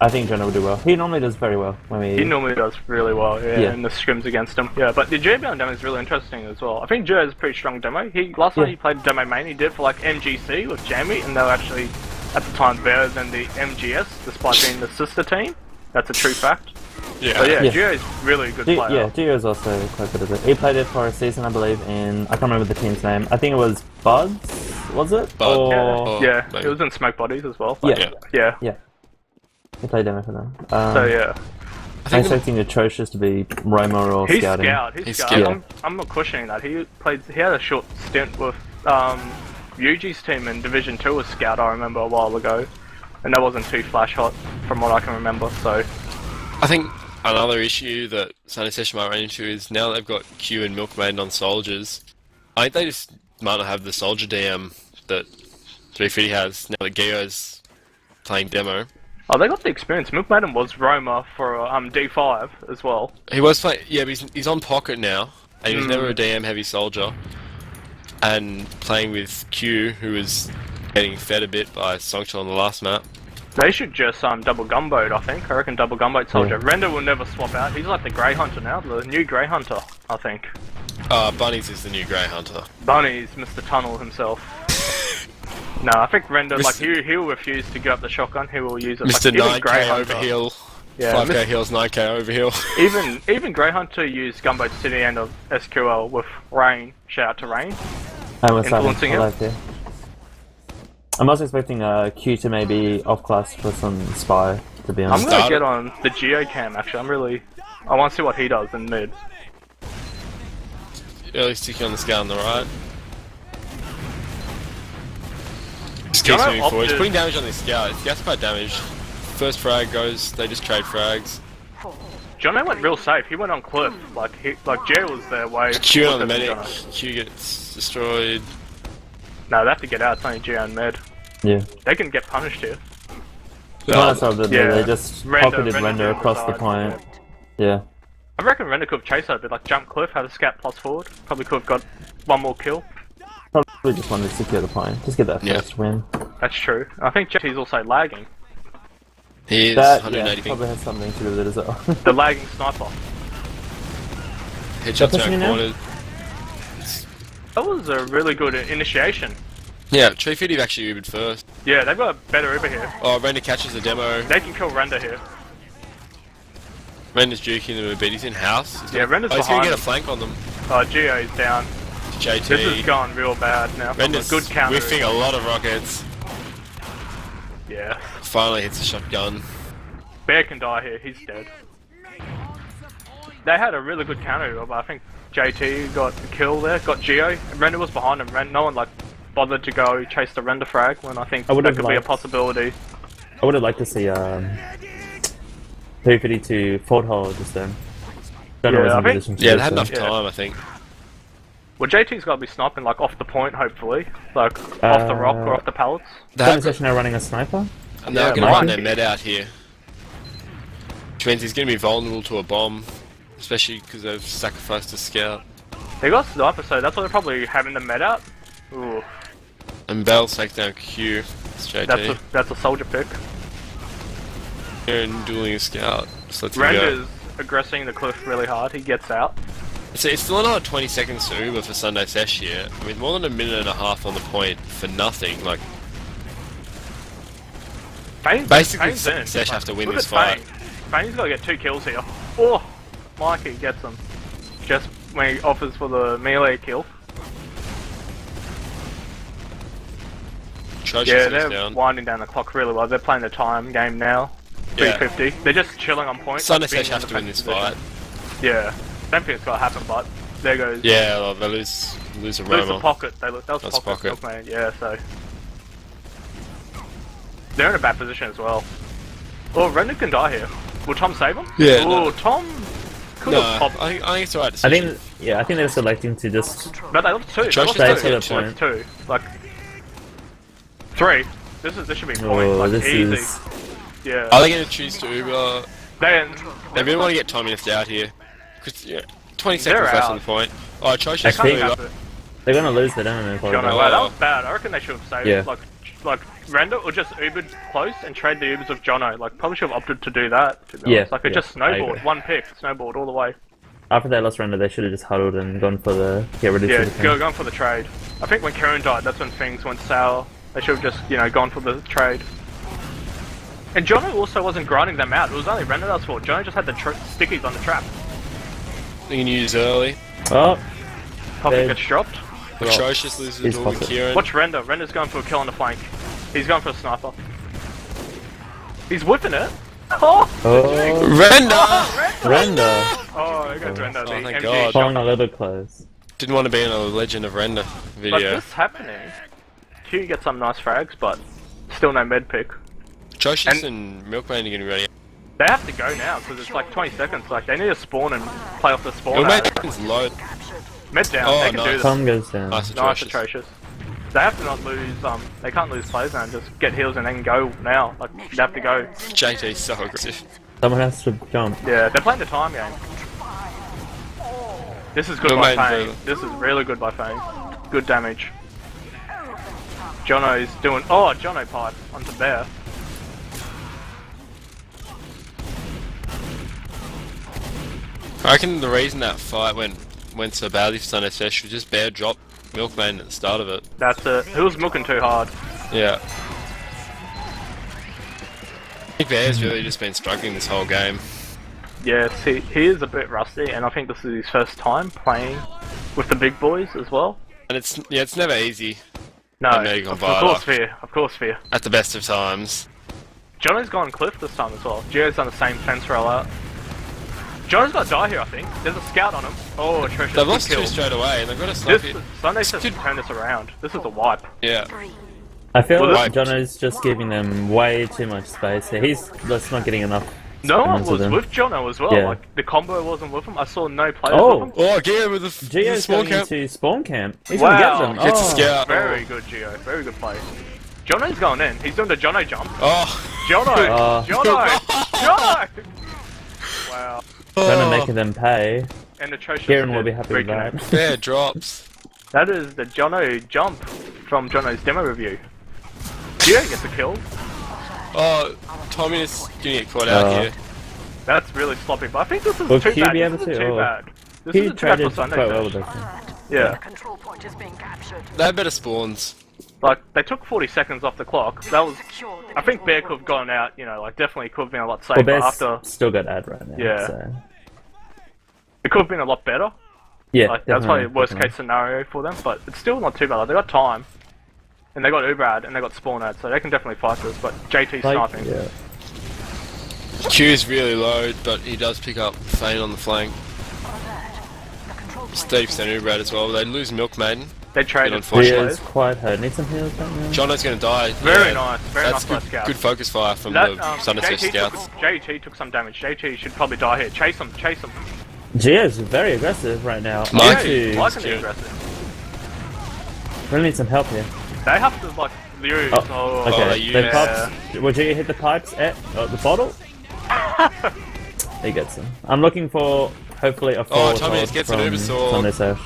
I think Jono will do well. He normally does very well when we. He normally does really well, Yeah. in the scrims against him. Yeah, but the JBL demo is really interesting as well. I think Joe has a pretty strong demo. Last time he played demo main, he did for like MGC with Jamie, and they were actually at the time better than the MGS, despite being the sister team. That's a true fact. Yeah. But yeah, Yeah. Gio is really a good player. Yeah, Gio is also quite good at it. He played it for a season, I believe, in I can't remember the team's name. I think it was Buds, was it? Bud. Or... Oh, Yeah, maybe. it was in Smoke Bodies as well. Yeah. Yeah. Yeah. He played demo for them. So yeah, I'm expecting Atrocious to be Roma or he's scouting. scout. He's Scout. scout. I'm not questioning that. He had a short stint with Yuji's team in Division 2 as scout. I remember a while ago, and that wasn't too flash hot from what I can remember. So I think another issue that Sunday Session might run into is now they've got Q and Milkmaiden on soldiers. I think they just might not have the soldier DM that Threefiddy has now that Gio's playing demo. oh, they got the experience. Milkmaiden was Roma for D5 as well. He was playing, yeah, but he's on pocket now, and he was never a DM heavy soldier. And playing with Q, who was getting fed a bit by Songchul on the last map. They should just double gunboat. I think. I reckon double gunboat soldier. Render will never swap out. He's like the Grey Hunter now, the new Grey Hunter. I think. Bunnies is the new Grey Hunter. Bunny's Mr. Tunnel himself. No, I think Render, like, he'll refuse to give up the shotgun, he will use it. Mr. Like, 9k overheal. Yeah, 5k heals, 9k overheal. even Grey Hunter used Gunboat City and of SQL with Rain. Shout out to Rain. I was Influencing him. like it. I'm also expecting Q to maybe off class for some spy, to be I'm honest. gonna get on the Geocam actually. I want to see what he does in mid. Early sticky on the scout on the right. Just Jono keeps moving forward. He's opted- putting damage on this scout. Scout's quite damaged. First frag goes, they just trade frags. Jono went real safe. He went on cliff. Like Jay was there way. Q on the quicker than medic. Jono. Q gets destroyed. No, they have to get out. It's only Jay and mid. Yeah. They can get punished here. Nice of them, yeah. They just pocketed Render across the point. Yeah. I reckon Render could have chased that a bit, like jump cliff, have a scout plus forward. Probably could have got one more kill. Probably just wanted to secure the point. Just get that Yeah. first win. That's true. I think JT's also lagging. He is That 180 ping. probably has something to do with it as well. The lagging sniper. Headshots pushing around you now? corners. That was a really good initiation. Yeah, Threefiddy actually Ubered first. Yeah, they've got a better Uber here. Oh, Render catches the demo. They can kill Render here. Render's juking them a bit. He's in house. Yeah, Render's he's gonna behind get a him. flank on them. Geo is down. JT. This is going real bad now. From a Render's good counter. whiffing a lot of rockets. Yeah. Finally hits a shotgun. Bear can die here. He's dead. They had a really good counter, but I think JT got a kill there. Got Geo. Render was behind him. No one like bothered to go chase the Render frag when I think I would that have could be a liked- possibility. I would have liked to see Threefiddy to Fort Hall just then. Don't know Yeah, what's I in think- position to Yeah, do they had so. enough Yeah. time, I think. Well, JT's got to be sniping like off the point, hopefully, like off the rock or off the pallets. They Second have, session now running a sniper. and they're Yeah, going to run might their be. med out here. Which means he's going to be vulnerable to a bomb. Especially because they've sacrificed a scout. They got sniper, so that's why they're probably having the med out. Ooh, And Bell takes down Q. It's JT. that's a soldier pick. And dueling a scout. Just lets him go. Render's aggressing the cliff really hard. He gets out. It's still another 20 seconds to Uber for Sunday Sesh here. I mean, more than a minute and a half on the point for nothing. Like, Fane's basically, Fane's in. Sesh have to win Look this at fight. Fane. Fanny's got to get 2 kills here. Oh, Mikey gets them. Just when he offers for the melee kill. Yeah, they're down. winding down the clock really well. They're playing the time game now. Yeah. 350. They're just chilling on point. Sun like and Sesh being have in to win the this position. fight. Yeah. Don't think it's got to happen, but there goes. Yeah, well, they lose a Lose the Roma. pocket. That was That's pocket. pocket. Milkman. Yeah, so. They're in a bad position as well. Oh, Renner can die here. Will Tom save him? Yeah, Oh, no. Tom could No, have popped. I think it's the right I decision. think they're selecting to just. But they lost 2. They Josh lost is 2. to the They point. lost 2. Like 3. This should be point. Oh, like this easy. is. Yeah. Are they going to choose to Uber? They They really want to get Tommy out here. Cause, 20 They're seconds left out. on the point. Oh, Chosh They is can't think- have Uber. it. They're gonna lose the demo Jono, probably. wow, that was bad. I reckon they should have saved Yeah. it. Like render or just Ubered close and trade the Ubers of Jono. Like probably should have opted to do that. To be Yeah, honest. Like it yeah, just I snowballed. agree. One pick, snowballed all the way. After they lost render, they should have just huddled and gone for the get rid of Yeah, the going for the trade. I think when Karen died, that's when things went sour. They should have just, gone for the trade. And Jono also wasn't grinding them out. It was only Render that was for. Jono just had the stickies on the trap. They can use early. Oh, Pocket They- gets dropped. Atrocious loses He's all the pocket. Kieran. Watch Render. Render's going for a kill on the flank. He's going for a sniper. He's whipping it. Oh! oh, Render! render Oh, there goes Render. The Oh, thank MG God. falling shot. a little close. Didn't want to be in a Legend of Render But video. this happening. Q gets some nice frags, but still no med pick. Atrocious and Milkman are getting ready. They have to go now because it's like 20 seconds. Like they need to spawn and play off the spawn. ad. Milkman's low. Med down. Oh, they can do nice. this. Tom goes down. Nice Nice, Atrocious. atrocious. They have to not lose. They can't lose plays now. And just get heals and then go now. Like they have to go. JT's so aggressive. Someone has to jump. Yeah, they're playing the time game. This is good Good by man, Fang. bro. This is really good by Fang. Good damage. Jono's doing. Oh, Jono pipe onto Bear. I reckon the reason that fight went so badly for Sunday Sesh was just Bear dropped Milkman at the start of it. That's it. He was milking too hard. Yeah. I think Bear's really just been struggling this whole game. Yes, he is a bit rusty, and I think this is his first time playing with the big boys as well. And it's never easy No, And now you've gone of Viola. course fear, of course fear. at the best of times. Jono's gone cliff this time as well. Gio's done the same fence rollout. Jono's got to die here, I think. There's a scout on him. Oh, atrocious. They've Good lost kill. two straight away and they've got to This snipe it. Sunday says Good- turn this around. This is a wipe. Yeah. I feel Well, like Jono's just giving them way too much space here. He's just not getting enough. No one into was them. with Jono as well. Yeah. Like the combo wasn't with him. I saw no players Oh. with him. Oh, Geo with the Gio's small going camp. into spawn camp. He's Wow. gonna get them. Gets a Oh. scout. Very good, Gio. Very good play. Jono's going in. He's doing the Jono jump. Oh. Jono! Oh. Jono! Jono! Wow. Gonna make them pay. And atrocious. Kieran will be happy with reconnect. that. Bear drops. That is the Jono jump from Jono's demo review. Gio gets a kill. Oh, Tommy is gonna get caught out here. That's really sloppy, but I think this is Will too Q bad. be able This to, isn't too or- bad. This He isn't too bad traded for quite Sunday. well with Sesh. us. Yeah. Control point is being captured. They have better spawns. Like, they took 40 seconds off the clock. That was... Secure the I think control Bear point. could have gone out, like, definitely could have been a lot Well, safer Bear's after... still got ad right now. Yeah. So. It could have been a lot better. Yeah. Like, that's probably definitely, worst definitely. case scenario for them, but it's still not too bad. Like, they got time. And they got Uber ad, and they got spawn ad, so they can definitely fight this, but JT Like, sniping. yeah. Q is really low, but he does pick up Fane on the flank. The control It's point 30% Uber as well. They lose Milkmaiden. They traded unfortunate. He is quite hurt. Need some heals right now. Jono's gonna die. Very Yeah, nice. Very That's nice by good, Scout. good focus fire from That, the Sunday Sesh scouts. JT took some damage. JT should probably die here. Chase him, chase him. Gio's very aggressive right now. Like- Need to- Like an Yeah. aggressive. really need some help here. They have to, like, use. Oh, okay. they They use- pops. Will Gio hit the pipes at the bottle? He gets them. I'm looking for hopefully a Oh, forward Tommy hold gets an from Uber sword. Sunday Sesh.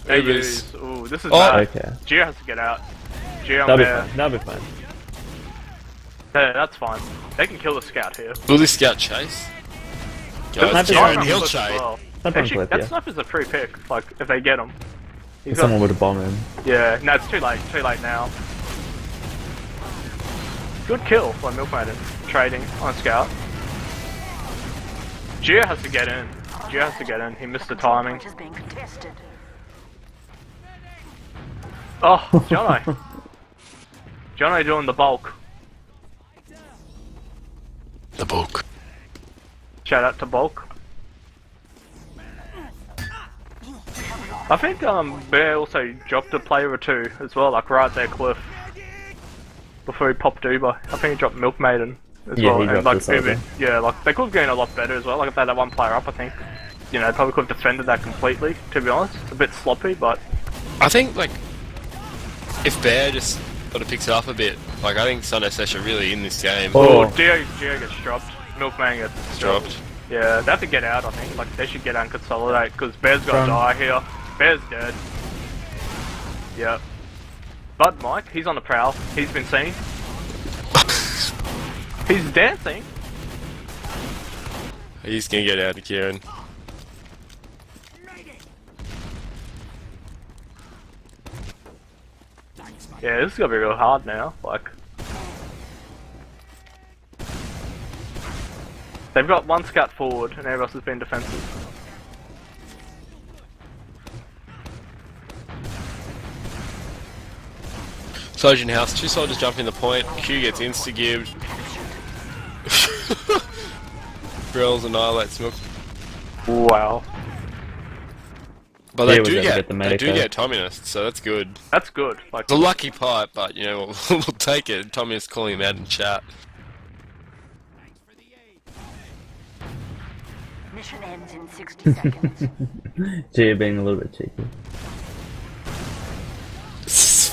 They Ubers. use. Ooh, this is Oh, bad. Okay. Gio has to get out. Gio That'll be there. fine. That'll be fine. Yeah, that's fine. They can kill the scout here. Will this scout chase? Guys, Sniper's Kieran, on he'll Clip as chase. well. Sniper on Actually, clip, that yeah. sniper's a free pick. Like, if they get him. He's Someone got, would have bombed him. yeah, no, it's too late. Too late now. Good kill by Milkmaiden. Trading on a scout. Gio has to get in. Gio has to get in. He missed the timing. Point is being contested. Oh, Jono. Jono doing the bulk. The bulk. Shout out to bulk. I think Bear also dropped a player or two as well, like right there, Cliff. Before he popped Uber. I think he dropped Milk Maiden as Yeah, well. he And dropped like this over. Uber, yeah, like they could have gone a lot better as well. Like if they had that one player up, I think, you know, they probably could have defended that completely, to be honest. A bit sloppy, but I think, like, if Bear just sort of picks it up a bit, like, I think Sunday Sesh are really in this game. Oh. Gio gets dropped. Milk Maiden gets dropped. Yeah, they have to get out, I think. Like, they should get out and consolidate, because Bear's gonna die here. Bear's dead. Yep. Bud Mike, he's on the prowl. He's been seen. He's dancing. He's gonna get out of Kieran. Yeah, this is gonna be real hard now. Like, they've got one scout forward, and everyone else has been defensive. Trojan House, 2 soldiers jump in the point, Q gets insta-gibbed. Grills annihilates Milk. Wow, But Yeah, they we do gotta get, get the they medic do out. get Tommyist, so that's good. that's good. Like, It's a lucky pipe, but you know, we'll take it. Tommyist calling him out in chat. Mission ends in 60 seconds. Gio being a little bit cheeky.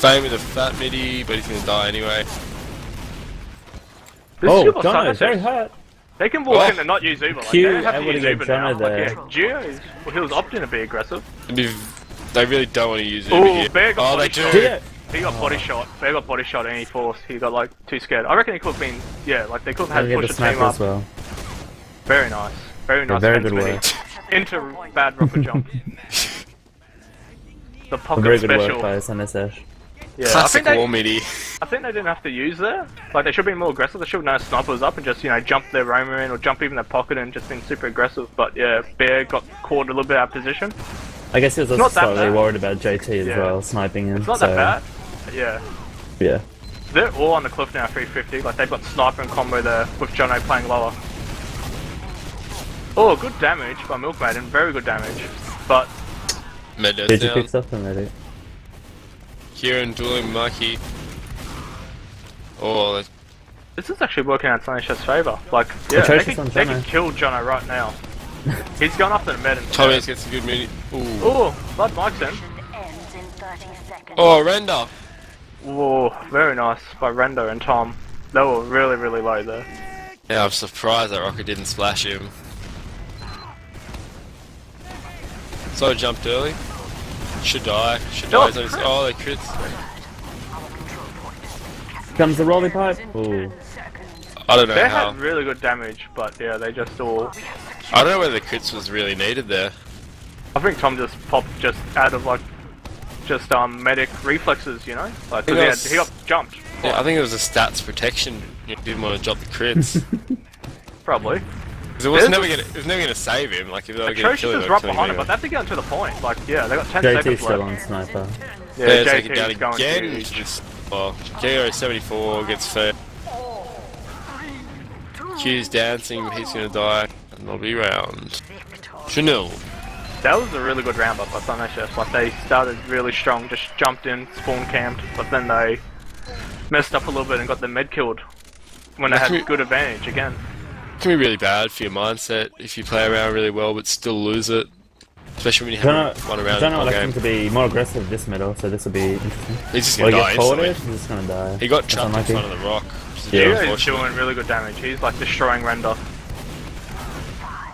Fame with a fat midi, but he's gonna die anyway. this Oh, is good for Jono, very Sunday. hurt. They can walk Oh. in and not use Uber. Like, Q, they don't have to able to use get Uber Jono now. there. Like, Gio is, well, he was opting to be aggressive. They really don't want to use it Oh, here. Bear got Oh, they body do. shot. Gio! He got body shot. Bear got body shot and he forced. He got like too scared. I reckon he could have been, yeah, like they could have I'll had get the pushed the team sniper up. as well. Very nice. Very nice. very fence good midi. work. Into bad rocket jump. The pocket Very good special. work by Sunday Sesh. Yeah, I Classic think, wall they, midi. I think they didn't have to use there. Like they should have been more aggressive. They should have known sniper was up and just, you know, jump their roamer in or jump even their pocket and just been super aggressive. But yeah, Bear got caught a little bit out of position. I guess he was also not that slightly bad. worried about JT as Yeah. well, sniping him. It's not so, that bad. Yeah. Yeah. They're all on the cliff now, 350. Like, they've got sniper and combo there with Jono playing lower. Oh, good damage by Milk Maiden. Very good damage. But, Meadows Did you down. pick up the medic? Kieran dueling Mikey. Oh, that's this is actually working out Sunnyshaw's favour. Like, yeah, they Atrocious on can Jono. kill Jono right now. He's going after the med and Tommyist gets a good midi. Ooh. Oh, Blood Mike's in. Mission ends in 30 seconds. Oh, render. Whoa, very nice by Rendo and Tom. They were really, really low there. Yeah, I'm surprised that Rocket didn't splash him. So jumped early. Should die. Should die. Oh, He's on his- crit. Oh, they crits. Our control point. Comes the rolling pipe. In Ooh. 10 seconds. I don't know They how. had really good damage, but yeah, they just all... I don't know whether the crits was really needed there. I think Tom just popped just out of like, just medic reflexes, you know? Like, 'cause It was- he got jumped. Yeah, I think it was a stats protection. You didn't want to drop the crits. Probably. 'Cause it was There's never a- gonna. It was never gonna save him. Like if they were gonna Atrocious kill him, is they were right killing behind him, him but they have to get him to the point. Like, yeah, they got 10 JT's seconds still left. on sniper. Yeah, Bears take it JT down is going again. huge. Just, well, KO 74 gets fed. Q's dancing, but he's gonna die, and they'll be round. Chanel. That was a really good round up by Sunday Chefs. Like, they started really strong, just jumped in, spawn camped, but then they messed up a little bit and got the med killed when they That can had be- good advantage again. It can be really bad for your mindset if you play around really well but still lose it. Especially when you have one around in Jono the electing game. to be more aggressive this middle, so this will be interesting. He's just Well, gonna he die gets forwarded, instantly. he's just gonna die. He got That's trapped in unlucky. front of the rock. Which is Yeah, very he's unfortunate. doing really good damage. He's like destroying Render.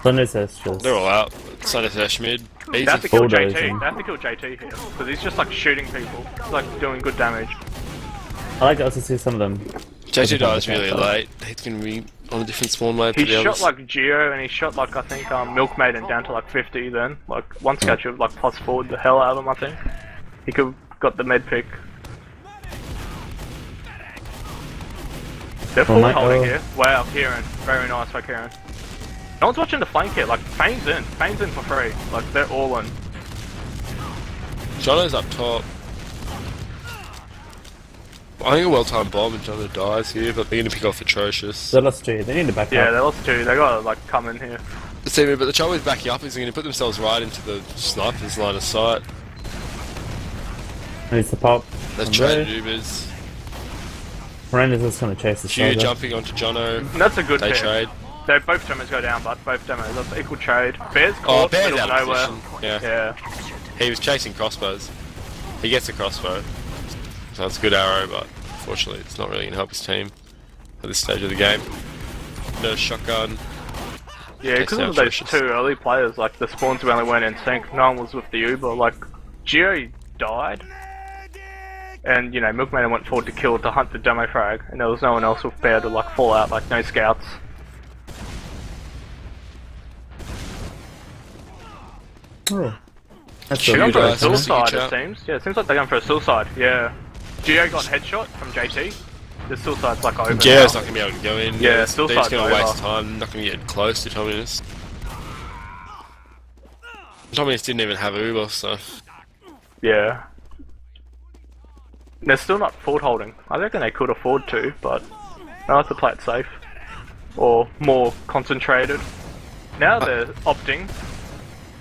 Sunday Sesh just... They're all out. Sunday Sesh mid. They have Easy. to kill Bulldozing. JT. They have to kill JT here because he's just like shooting people. He's like doing good damage. I like to also see some of them. JT dies really Okay. late. He's gonna be on a different spawn wave to He the shot others. like Geo and he shot like I think Milk Maiden down to like 50 then. Like one sketch of like plus forward the hell out of him I think. He could got the med pick. They're full Mate, holding oh. here. Wow, Kieran. Very nice by Kieran. No one's watching the flank here. Like, Fane's in. Fane's in for free. Like, they're all in. Jono's up top. I think a well-timed bomb and Jono dies here, but they're going to pick off Atrocious. They lost 2. They need to back Yeah, up. they lost 2. They gotta, like, come in here. See, but the trouble with backing up is they're going to put themselves right into the sniper's line of sight. Needs the pop. They've From traded there. Ubers. Miranda's just gonna chase the Q soldier. jumping onto Jono. And that's a good They pick. trade. They both demos go down, but both demos. That's equal trade. Bear's Oh, caught, Bear's middle of out of nowhere. position. Yeah. Yeah. He was chasing crossbows. He gets a crossbow. So it's a good arrow, but unfortunately it's not really going to help his team at this stage of the game. No shotgun. Yeah, because of those 2 early players, like, the spawns only went in sync. No one was with the Uber. Like, Geo died. And, you know, Milkman went forward to kill to hunt the demo frag. And there was no one else with Bear to, like, fall out, like, no scouts. Oh. That's They're going for a guys, honestly, suicide, good it chat. seems. Yeah, it seems like they're going for a suicide, yeah. Geo got headshot from JT. The suicide's like over Geo's now. not going to be able to go in. Yeah, they're still just side's going to waste over. time. Not going to get close to Tominus. Tominus didn't even have Uber, so... Yeah. They're still not forward holding. I reckon they could afford to, but they like to play it safe. Or more concentrated. Now they're opting.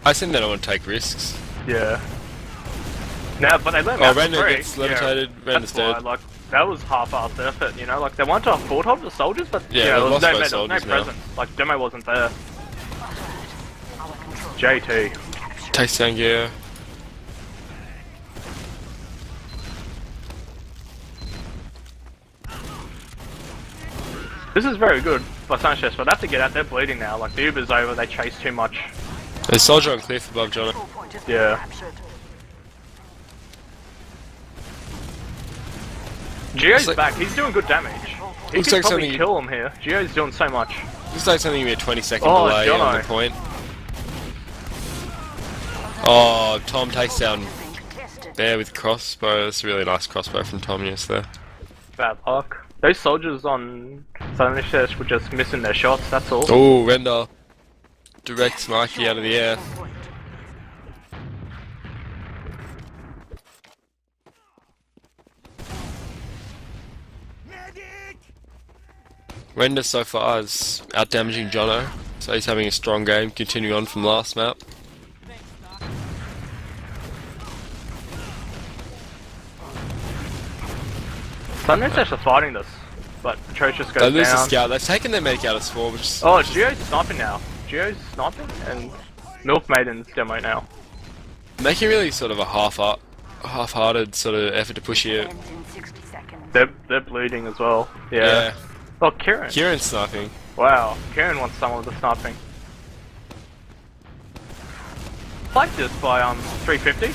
I think they don't want to take risks. Yeah. Now, but they let Oh, him out for Render free. gets levitated, Yeah, Render's that's why, dead. like, that was half-assed effort, you know? Like, they wanted to forward hold the soldiers, but Yeah, yeah, they there was lost no, both there was no soldiers now. presence. Like, Demo wasn't there. JT. Takes down Geo. This is very good for Sanchez, but they have to get out. They're bleeding now. Like, the Uber's over, they chase too much. There's soldier on cliff above Jono. Control point has been Yeah. captured. Geo's like- back, he's doing good damage. He Looks could like probably something- kill him here. Geo's doing so much. Looks like something to be a 20-second Oh, delay on Jono. the point. Oh, Tom takes down Being contested. Bear with crossbow. That's a really nice crossbow from Tomius there. Bad luck. Those soldiers on Sanchez were just missing their shots, that's all. Oh, Render directs Mikey out of the air. Point. Render so far is out damaging Jono, so he's having a strong game, continuing on from last map. Sanchez are fighting this, but Atrocious They goes lose the down. scout. They've taken their medic out of spawn, which is Oh, Geo's sniping now. Geo's sniping, and Milk Maiden's demo now. making really sort of a half-hearted sort of effort to push here. Ends in 60 seconds. They're bleeding as well. Yeah. Yeah. Oh, Kieran. Kieran's sniping. Wow, Kieran wants some of the sniping. Like this by 350.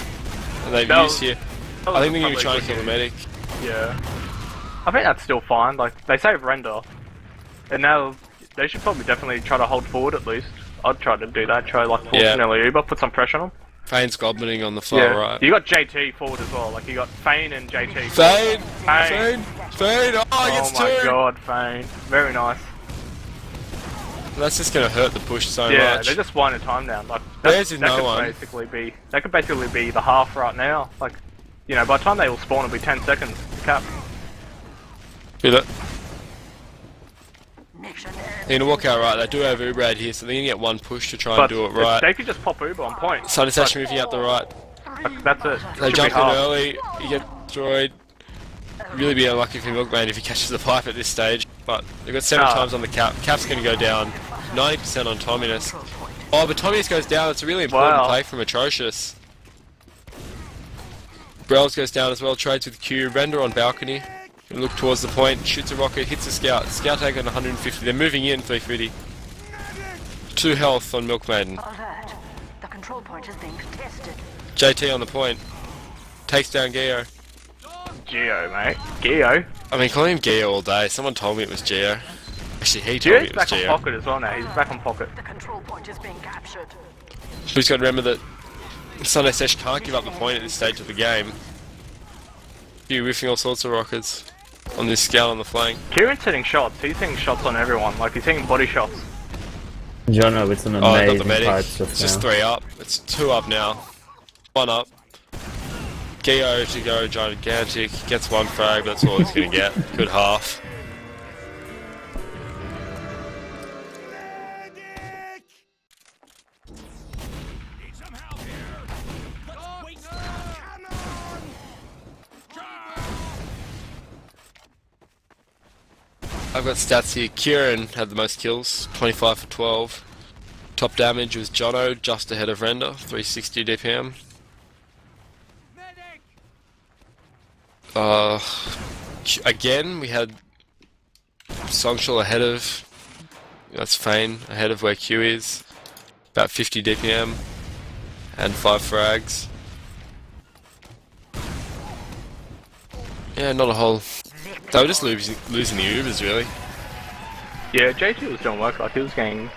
And they've That used was- here. That I was think they're going to be probably trying to good kill the use. medic. Yeah. I think that's still fine. Like, they save Render. And now, they should probably definitely try to hold forward at least. I'd try to do that. Try, like, force Yeah. an early Uber, put some pressure on them. Fane's goblin on the far Yeah. right. You got JT forward as well. Like, you got Fane and JT. Fane! Fane! Fane! Oh, he Oh gets my two! god, Fane. Very nice. That's just going to hurt the push so Yeah, much. they're just winding time down. Like, Theirs is that no could one. basically be the half right now. Like, you know, by the time they all spawn, it'll be 10 seconds to cap. Feel it. Mission They're going to walk out right. They do have Uber out here, so they're going to get one push to try But and do it if right. they could just pop Uber on point. Sun is actually moving out the right. Like, that's it. They Should jump be in half. early, you get destroyed. Really be unlucky for Milkman if he catches the pipe at this stage. But they've got 7 Ah. times on the cap. Cap's going to go down. 90% on Tominus. Oh, but Tominus goes down. It's a really important Wow. play from Atrocious. Brells goes down as well. Trades with Q. Render on balcony. Look towards the point. Shoots a rocket. Hits a scout. Scout taken 150. They're moving in. 350. 2 health on Milkmaiden. alert. The control point is being contested. JT on the point. Takes down Geo. Geo, mate. Geo. I mean, calling him Geo all day. Someone told me it was Geo. Actually, he told me Geo's it was back on Geo. pocket as well now. He's back on pocket. The control point is being captured. We've got to remember that Sunday Sesh can't give up the point at this stage of the game. You're whiffing all sorts of rockets on this scout on the flank. Kieran's hitting shots. He's hitting shots on everyone. Like, he's hitting body shots. Jono with some Oh, I got amazing the medic. fights It's just just now. 3 up. It's 2 up now. 1 up. Geo to go gigantic. Gets 1 frag, but that's all he's going to get. Good half. I've got stats here. Kieran had the most kills, 25 for 12. Top damage was Jono, just ahead of Render, 360 DPM. Again, we had Songshul ahead of, that's Fane, ahead of where Q is, about 50 DPM, and 5 frags. Yeah, not a whole. They were just losing the Ubers, really. Yeah, JT was doing work, like he was getting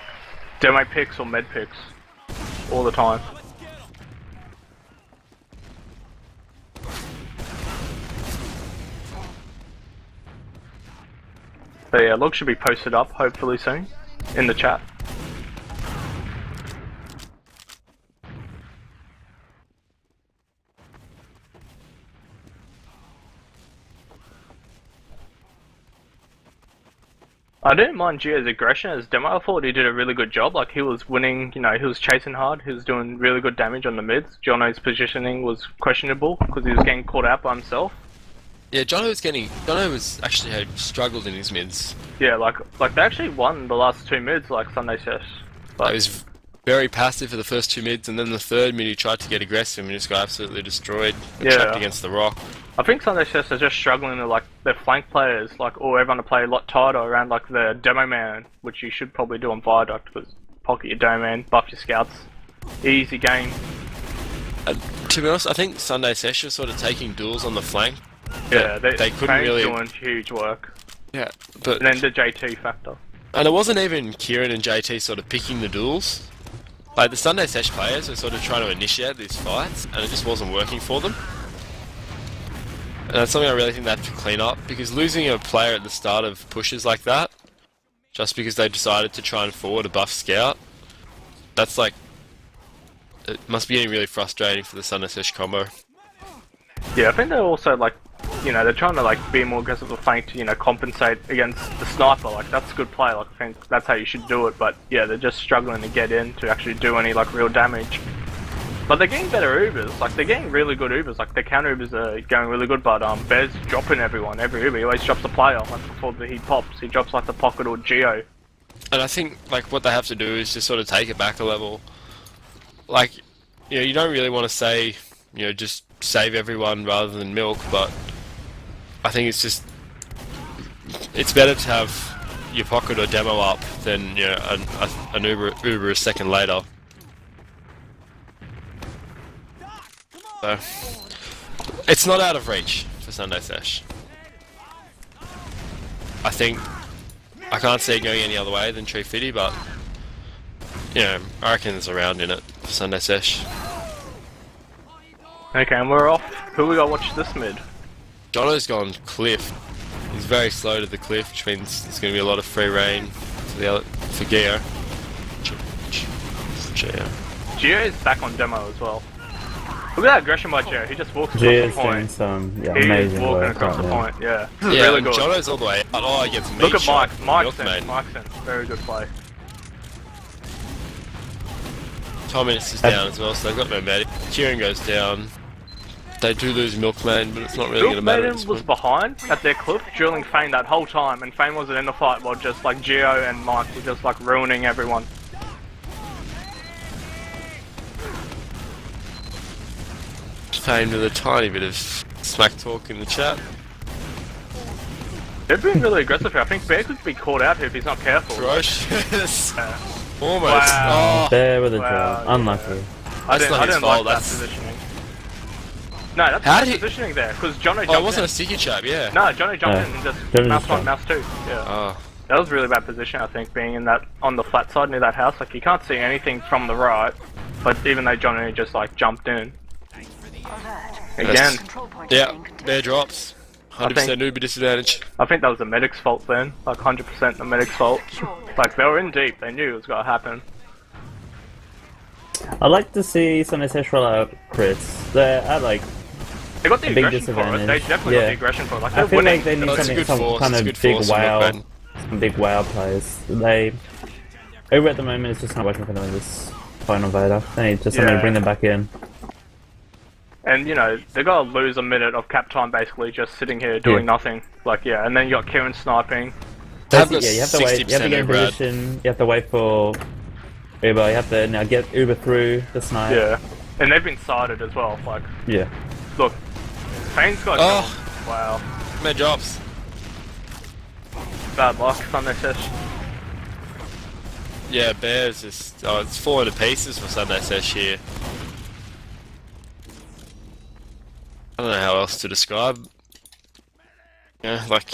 demo picks or med picks all the time. But yeah, log should be posted up hopefully soon in the chat. I didn't mind Gio's aggression as demo. I thought he did a really good job. Like he was winning, you know, he was chasing hard. He was doing really good damage on the mids. Jono's positioning was questionable because he was getting caught out by himself. Yeah, Jono was actually had struggled in his mids. Yeah, like they actually won the last 2 mids, like Sunday Sesh. But He was very passive for the first 2 mids, and then the 3rd mid he tried to get aggressive and just got absolutely destroyed and Yeah. trapped against the rock. I think Sunday Sesh are just struggling to like their flank players, like or everyone to play a lot tighter around like the demo man, which you should probably do on Viaduct because pocket your demo man, buff your scouts, easy game. To be honest, I think Sunday Sesh was sort of taking duels on the flank. Yeah, they couldn't Kane's really. doing huge work. Yeah, but And then the JT factor. and it wasn't even Kieran and JT sort of picking the duels. Like the Sunday Sesh players were sort of trying to initiate these fights, and it just wasn't working for them. And that's something I really think they have to clean up, because losing a player at the start of pushes like that, just because they decided to try and forward a buff scout, that's like, it must be getting really frustrating for the Sunday Sesh combo. Yeah, I think they're also like, you know, they're trying to like be more aggressive with flank to, you know, compensate against the sniper. Like that's a good play. Like I think that's how you should do it. But yeah, they're just struggling to get in to actually do any like real damage. But they're getting better Ubers. Like they're getting really good Ubers. Like their counter Ubers are going really good. But Bear's dropping everyone. Every Uber he always drops the player. Like before he pops, he drops like the pocket or Geo. And I think like what they have to do is just sort of take it back a level. Like, you know, you don't really want to say, you know, just save everyone rather than milk, but I think it's just, it's better to have your pocket or demo up than, you know, an Uber a second later. So, it's not out of reach for Sunday Sesh. I think, I can't see it going any other way than Threefiddy, but, you know, I reckon there's a round in it for Sunday Sesh. Okay, and we're off. Who we got watch this mid? Jono's gone cliff. He's very slow to the cliff, which means there's going to be a lot of free reign for Geo. Geo is back on demo as well. Look at that aggression by Geo. He just walks across Gio's the doing point. some He's amazing walking work across right the now. point. Yeah, Yeah, really and good. Jono's all the way out. Oh, he gets a meat Look at shot. Mike's in. Milkmaid. Mike's in. Very good play. 12 minutes is down as well, so they've got no medic. Kieran goes down. They do lose Milkmaid, but it's not really going to matter. Milkmaiden was behind at their cliff, drilling Fane that whole time, and Fane wasn't in the fight while just like Geo and Mike were just like ruining everyone. Fame with a tiny bit of smack talk in the chat. They've been really aggressive here. I think Bear could be caught out here if he's not careful. Ferocious. Yeah. Almost. Wow. Oh, There with a Wow, draw. Unlucky. I That's not didn't his like fault, that that's- positioning. No, that's How bad did he- positioning there, because Jono jumped oh, it wasn't in. a sticky trap, yeah. No, Jono jumped No. in and just Jono mouse just one, jumped. mouse two. Yeah. Oh. That was a really bad position, I think, being in that on the flat side near that house. Like you can't see anything from the right, but even though Johnny just like jumped in Alert. again. Control point is Yeah, being contested. Bear drops. 100% Uber disadvantage. I think that was the medic's fault then. Like 100% the medic's fault. Like they were in deep, they knew it was gonna happen. I'd like to see Sunday Sesh roll out Chris. They're at like They got the a big aggression for it. They disadvantage. definitely got the aggression for it. Like I they're feel winning. like they need No, it's a something, good some force, kind it's of good big force, I'm not wow, bad. some big wow players. Uber at the moment is just not working for them in this final beta. They need just something to bring them back in. And you know, they gotta lose a minute of cap time basically just sitting here doing nothing. Like and then you got Kieran sniping. They have Yeah, got you have to wait. You have to 60% get in Uber ad. position. You have to wait for Uber. You have to now get Uber through the snipe. Yeah. And they've been sided as well. Like, Yeah. look, Payne's got wow. Mad drops. Bad luck, Sunday Sesh. Yeah, Bears just... Oh, it's falling to pieces for Sunday Sesh here. I don't know how else to describe. Yeah, like...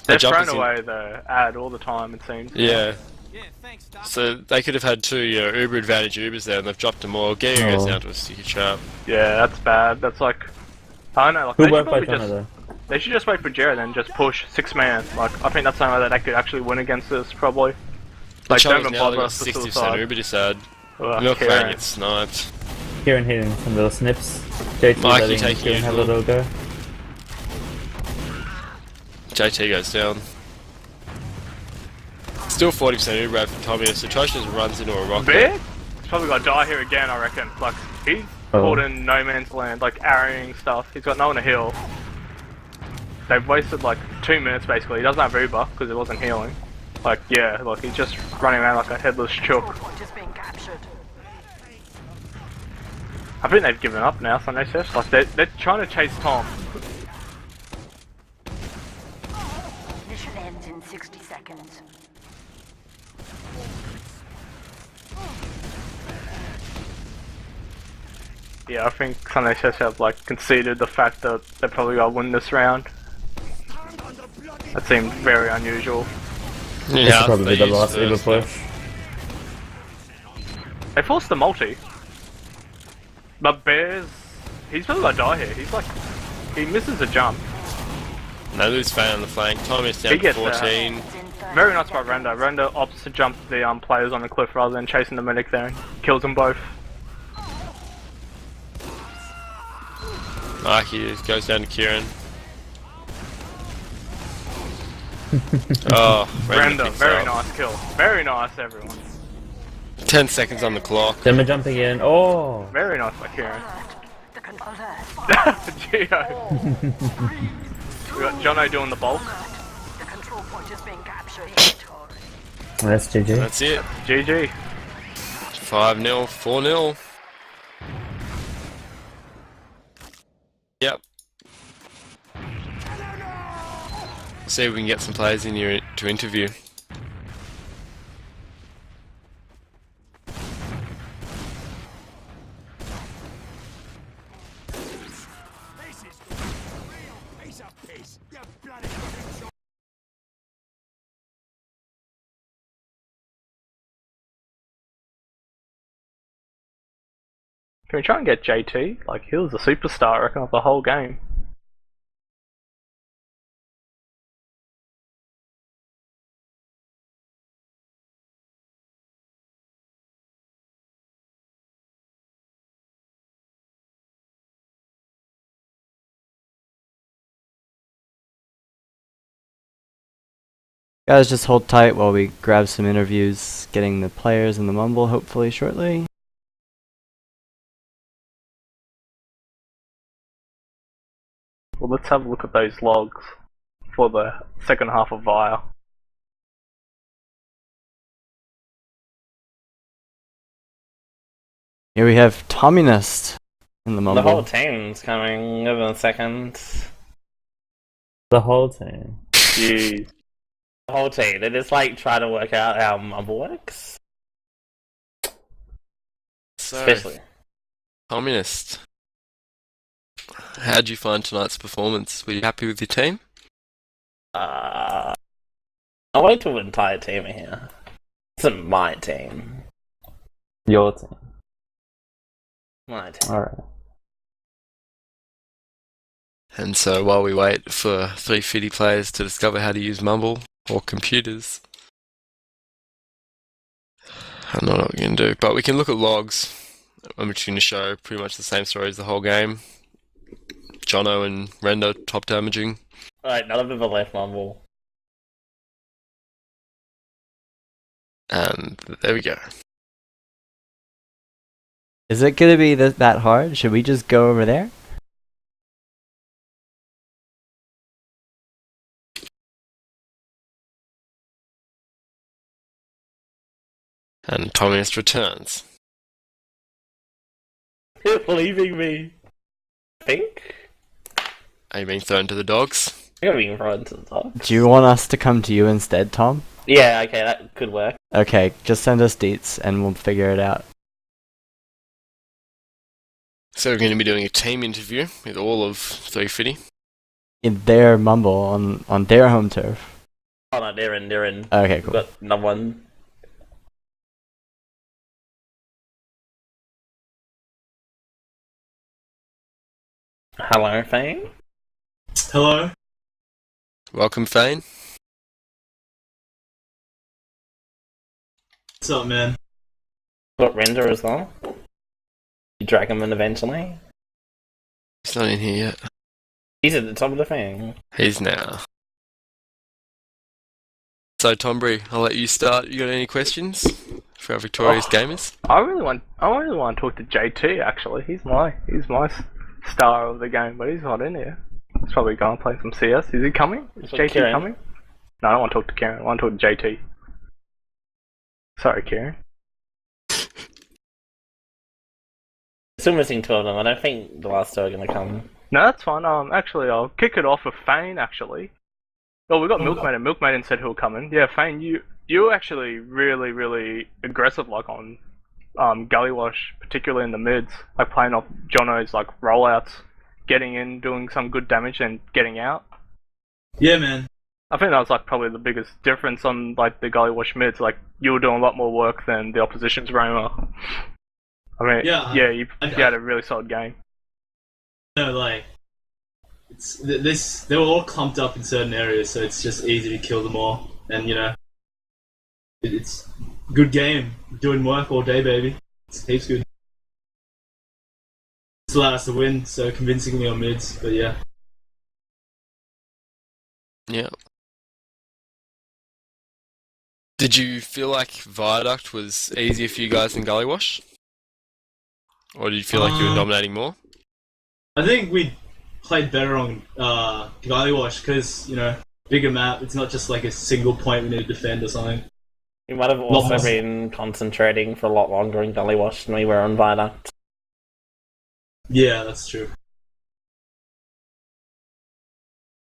They're jumpers thrown in- away the ad all the time, it seems. Yeah. So they could have had two Uber advantage Ubers there and they've dropped them all. Getting goes down to a sticky trap. Yeah, that's bad. That's like... I don't know, like, Good they work should by probably Jono just... though. They should just wait for Jared and just push 6-man. Like, I think that's something that they could actually win against us, probably. Like, don't even now bother got us for 60% suicide. Uber disad. Ugh, Milk Kieran. Lane gets sniped. Kieran hitting some little snips. JT Mikey letting taking Kieran have a usual. little go. JT goes down. Still 40% Uber ad for Tommy, so Trosh just runs into a rocket. Bear? He's probably gonna die here again, I reckon. Like, he's caught in no man's land, like arrowing stuff. He's got no one to heal. They've wasted like 2 minutes basically. He doesn't have Uber because he wasn't healing. Like, yeah, like he's just running around like a headless chook. Point is being captured. I think they've given up now, Sunday Sesh. Like, they're trying to chase Tom. Mission ends in 60 seconds. Yeah, I think Sunday Sesh have like conceded the fact that they probably gotta win this round. That seemed very unusual. This Yeah, will probably be they the last used Uber to- push. They forced the multi. But Bears, he's probably gonna die here. He's like, he misses a jump. No, lose fan on the flank. Tommy's down He to gets 14. It's in 30 Very nice by seconds. Rendo. Rendo opts to jump the players on the cliff rather than chasing the medic there and kills them both. Mikey goes down to Kieran. Oh, Rendo, picks very up. nice kill. Very nice, everyone. 10 seconds on the clock. Then we're jumping in. Oh! Very nice by Kieran. The control Geo. We got Jono doing the bulk. The control point is being captured. That's GG. That's it. GG. 5-0, 4-0. Yep. See if we can get some players in here to interview. Can we try and get JT? Like, he was a superstar, I reckon, of the whole game. Guys, just hold tight while we grab some interviews, getting the players in the mumble hopefully shortly. Well, let's have a look at those logs for the second half of VIA. Here we have Tomminist in the The mumble. whole team's coming over in a second. The whole team. Jeez. The whole team. They just like try to work out how mumble works. So, Especially. Communist. How'd you find tonight's performance? Were you happy with your team? I wait till the entire team are here. It's my team. Your team. My team. Alright. And so while we wait for Threefiddy players to discover how to use Mumble or computers, I don't know what we can do. But we can look at logs. I'm just going to show pretty much the same story as the whole game. Jono and Render top damaging. Alright, none of them are left mumble. And there we go. Is it gonna be that hard? Should we just go over there? And Tommyist returns. You're leaving me. I think? Are you being thrown to the dogs? I'm gonna be in front of the top. Do you want us to come to you instead, Tom? Yeah, okay, that could work. Okay, just send us deets and we'll figure it out. So we're going to be doing a team interview with all of Threefiddy. In their mumble on their home turf. Oh no, they're in. Okay, We've cool. got number one. Hello, Fane. Hello. Welcome, Fane. What's up, man? Got Render as well. You drag him in eventually. He's not in here yet. He's at the top of the thing. He's now. So, Tombury, I'll let you start. You got any questions for our victorious gamers? I really want to talk to JT. Actually, he's my star of the game, but he's not in here. He's probably going to play some CS. Is he coming? Is Talk JT Kieran. coming? No, I don't want to talk to Kieran. I want to talk to JT. Sorry, Kieran. Still missing two of them. I don't think the last two are gonna come. No, that's fine. Actually, I'll kick it off with Fane. Actually, well, we got Milkmaiden. Milkmaiden said he'll come in. Yeah, Fane, you're actually really aggressive, like on Gully Wash, particularly in the mids, like playing off Jono's like rollouts, getting in, doing some good damage, and getting out. Yeah, man. I think that was like probably the biggest difference on like the Gully Wash mids. Like you were doing a lot more work than the opposition's roamer. I mean, Yeah, you had a really solid game. No, like it's they were all clumped up in certain areas, so it's just easy to kill them all. And you know, it's good game. Doing work all day, baby. It's heaps good. It's allowed us to win so convincingly on mids, but yeah. Yeah. Did you feel like Viaduct was easier for you guys than Gully Wash? Or did you feel like you were dominating more? I think we played better on Gully Wash because, you know, bigger map. It's not just like a single point we need to defend or something. We might have also been concentrating for a lot longer in Gully Wash than we were on Viaduct. Yeah, that's true.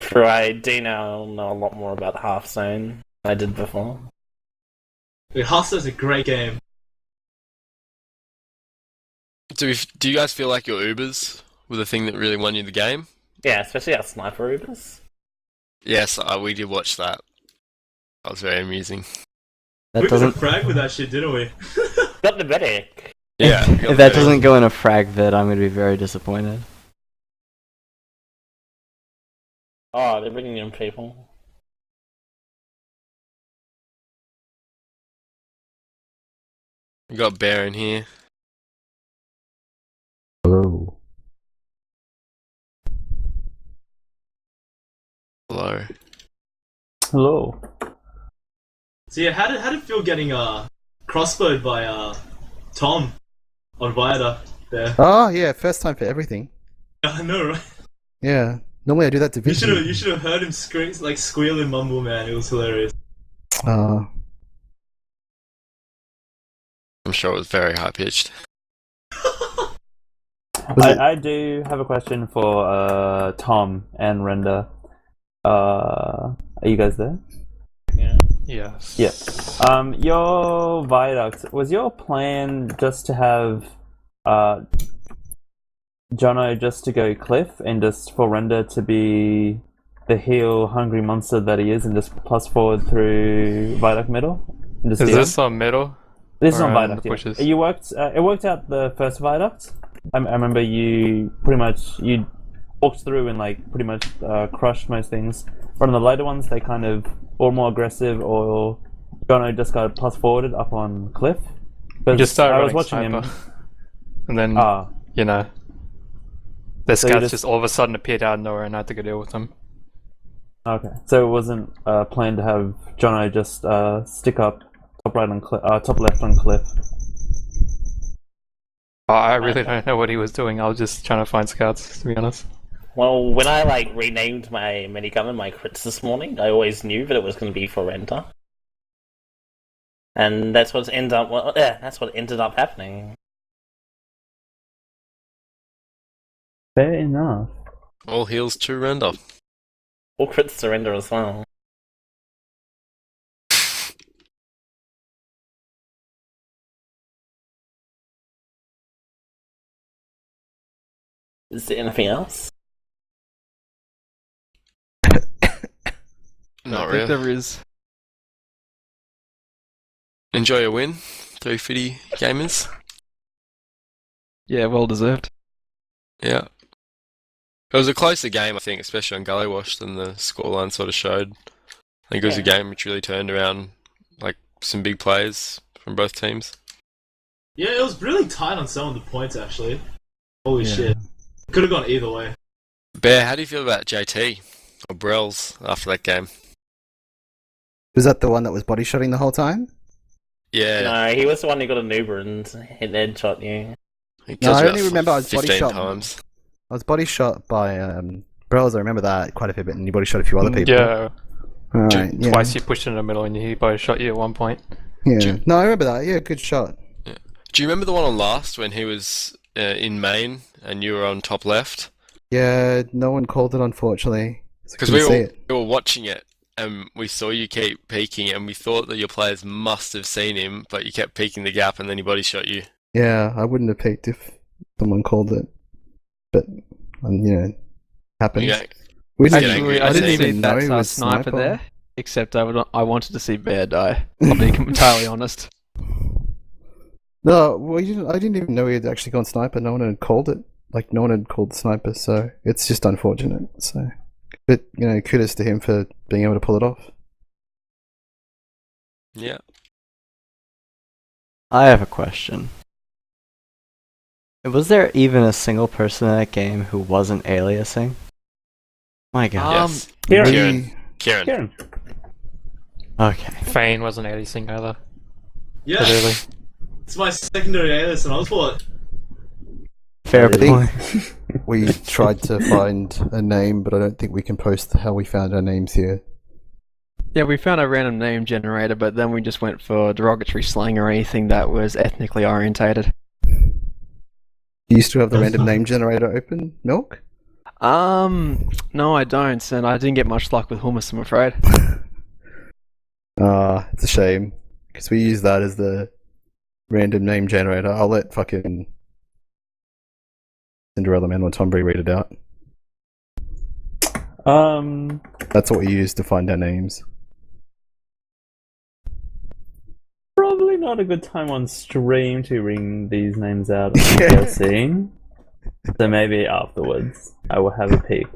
True, I do now know a lot more about Hearthstone than I did before. Hearthstone's a great game. Do you guys feel like your Ubers were the thing that really won you the game? Yeah, especially our sniper Ubers. Yes, we did watch that. That was very amusing. That We got a doesn't. frag with that shit, didn't we? Got the medic. Yeah. If that doesn't go in a frag vid, I'm gonna be very disappointed. Oh, they're bringing in people. We got Bear in here. Hello. Hello. Hello. So yeah, how did it feel getting crossbowed by Tom on Viaduct there? Oh yeah, first time for everything. I know, right? Yeah, normally I do that to You Vision. should have heard him scream, like squeal and mumble, man. It was hilarious. I'm sure it was very high pitched. I do have a question for Tom and Render. Are you guys there? Yeah. Yes. Yeah. Your Viaduct, was your plan just to have Jono just to go Cliff and just for Render to be the heal hungry monster that he is and just plus forward through Viaduct middle? And just Is deal? this on middle? This is or on on Viaduct, the yeah. pushes? You worked. It worked out the first Viaduct. I remember you pretty much walked through and like pretty much crushed most things. But on the later ones, they kind of were more aggressive, or Jono just got plus forwarded up on Cliff. But Just started I was running watching sniper. him. And then, Ah, you know, the So you scouts just- just all of a sudden appeared out of nowhere and I had to go deal with them. okay. So it wasn't planned to have Jono just stick up top right on top left on Cliff. I really don't know what he was doing. I was just trying to find scouts, to be honest. Well, when I like renamed my minigun and my crits this morning, I always knew that it was going to be for renter, and that's what ended up. Well, yeah, that's what ended up happening. Fair enough. All heals to render. All crits surrender as well. Is there anything else? Not I think really. there is. Enjoy your win, Threefiddy gamers. Yeah, well deserved. Yeah. It was a closer game, I think, especially on Gully Wash, than the scoreline sort of showed. I think it was a game which really turned around, like, some big plays from both teams. Yeah, it was really tight on some of the points, actually. Holy Yeah. shit. Could have gone either way. Bear, how do you feel about JT or Brells after that game? Was that the one that was body shotting the whole time? Yeah, No, he was the one who got an Uber and hit headshot you. he No, kills I about only remember I was body 15 shot. times. I was body shot by Brels. I remember that quite a fair bit, and you body shot a few other people. Yeah, Alright, yeah. twice you pushed in the middle and he both shot you at one point. Yeah. No, I remember that. Yeah, good shot. Do you remember the one on last when he was in main and you were on top left? Yeah, no one called it, unfortunately. So Because couldn't see it. we were watching it and we saw you keep peeking and we thought that your players must have seen him, but you kept peeking the gap and then he body shot you. Yeah, I wouldn't have peeked if someone called it. But, happens. Yeah. We Get didn't, angry. I I didn't didn't see even know he that was sniper there, except I wanted to see Bear die. I'll be entirely honest. No, well, I didn't even know he had actually gone sniper. No one had called it. Like, no one had called the sniper, so it's just unfortunate. So, but kudos to him for being able to pull it off. Yeah. I have a question. Was there even a single person in that game who wasn't aliasing? My god. Yes. Kieran. Kieran. Kieran. Okay. Fane wasn't aliasing either. Yeah, Clearly. it's my secondary alias and Oswald. Fair I think point. we tried to find a name, but I don't think we can post how we found our names here. Yeah, we found a random name generator, but then we just went for derogatory slang or anything that was ethnically orientated. You used to have the random name generator open, Milk? No, I don't, and I didn't get much luck with hummus, I'm afraid. It's a shame, because we use that as the random name generator. I'll let fucking Cinderella Man or Tombury read it out. That's what we use to find our names. Probably not a good time on stream to ring these names out on DLC. So maybe afterwards I will have a peek.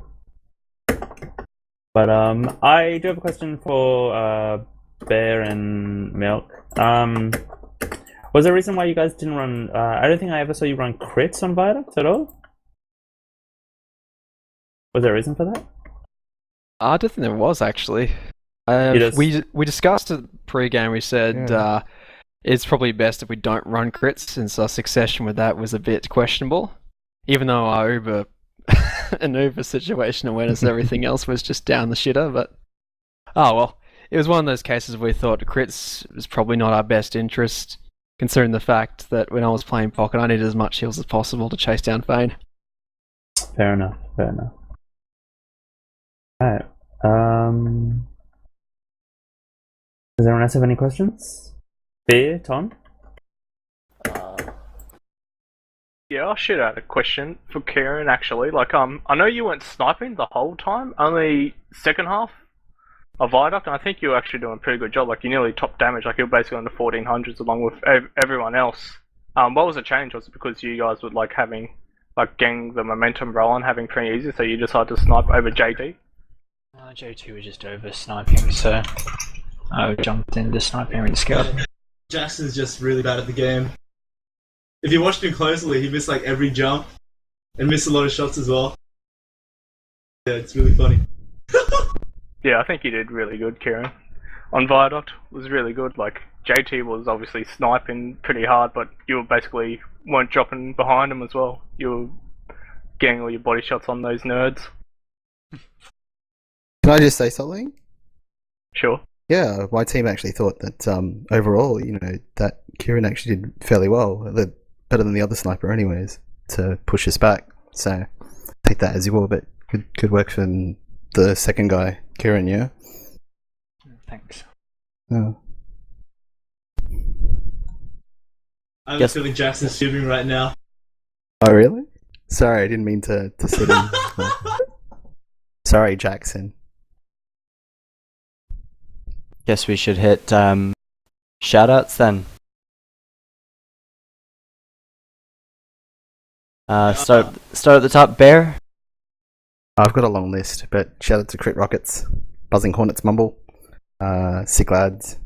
But I do have a question for Bear and Milk. Was there a reason why you guys didn't run? I don't think I ever saw you run crits on Viaduct at all. Was there a reason for that? I don't think there was, actually. just- We discussed it pre-game. We said Yeah. it's probably best if we don't run crits, since our succession with that was a bit questionable. Even though our an Uber situation awareness and everything else was just down the shitter, but oh well. It was one of those cases where we thought crits was probably not our best interest, considering the fact that when I was playing Pocket, I needed as much heals as possible to chase down Fane. Fair enough. Fair enough. Alright. Does anyone else have any questions? Beer, Tom? Yeah, I should add a question for Kieran actually. Like, I know you weren't sniping the whole time, only second half of Viaduct, and I think you were actually doing a pretty good job. Like, you nearly top damage, like you're basically on the 1400s along with everyone else. What was the change? Was it because you guys were like having like getting the momentum rolling, having pretty easy, so you decided to snipe over JT? J2 was just over sniping, so I jumped into sniping really scared. Jackson's just really bad at the game. If you watched him closely, he missed like every jump and missed a lot of shots as well. Yeah, it's really funny. Yeah, I think you did really good, Kieran. On Viaduct was really good. Like JT was obviously sniping pretty hard, but you were basically weren't dropping behind him as well. You were getting all your body shots on those nerds. Can I just say something? Sure. Yeah, my team actually thought that overall, that Kieran actually did fairly well. Better than the other sniper, anyways, to push us back. So take that as you will. But good work from the second guy, Kieran. Yeah. Thanks. Oh. I'm just feeling Jackson's tubing right now. Oh really? Sorry, I didn't mean to sit in. Sorry, Jackson. Guess we should hit shoutouts then. Start at the top. Bear. I've got a long list, but shout out to Crit Rockets, Buzzing Hornets Mumble, Sick Lads,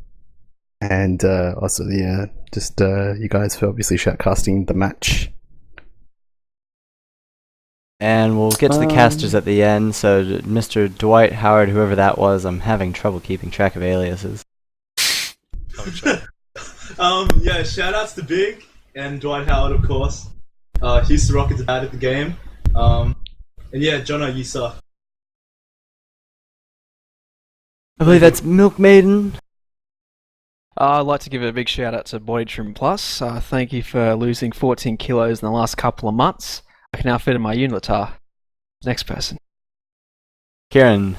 and also you guys for obviously shoutcasting the match. And we'll get to the casters at the end. So Mr. Dwight Howard, whoever that was, I'm having trouble keeping track of aliases. Yeah, shout outs to Big and Dwight Howard, of course. Houston Rockets are bad at the game. And yeah, Jono, you suck. I believe that's Milk Maiden. I'd like to give a big shout out to Body Trim Plus. Thank you for losing 14 kilos in the last couple of months. I can now fit in my unitar. Next person. Kieran.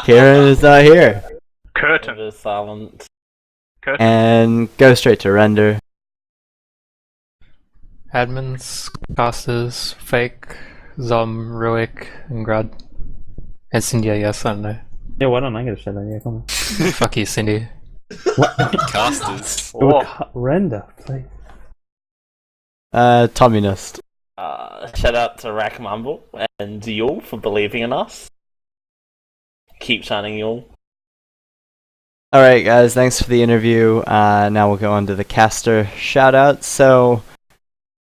Kieran is not here. Curtain. Silent. Curtain. And go straight to render. Admins, casters, Fake, Zom, Ruik, and Grud. And Cindy, I guess, I don't know. Yeah, why don't I get a shout out? Yeah, come on. Fuck you, Cindy. Casters. Render, please. Communist. Shout out to Rack Mumble and Yul for believing in us. Keep shining, Yul. Alright guys, thanks for the interview. Now we'll go on to the caster shoutouts. So,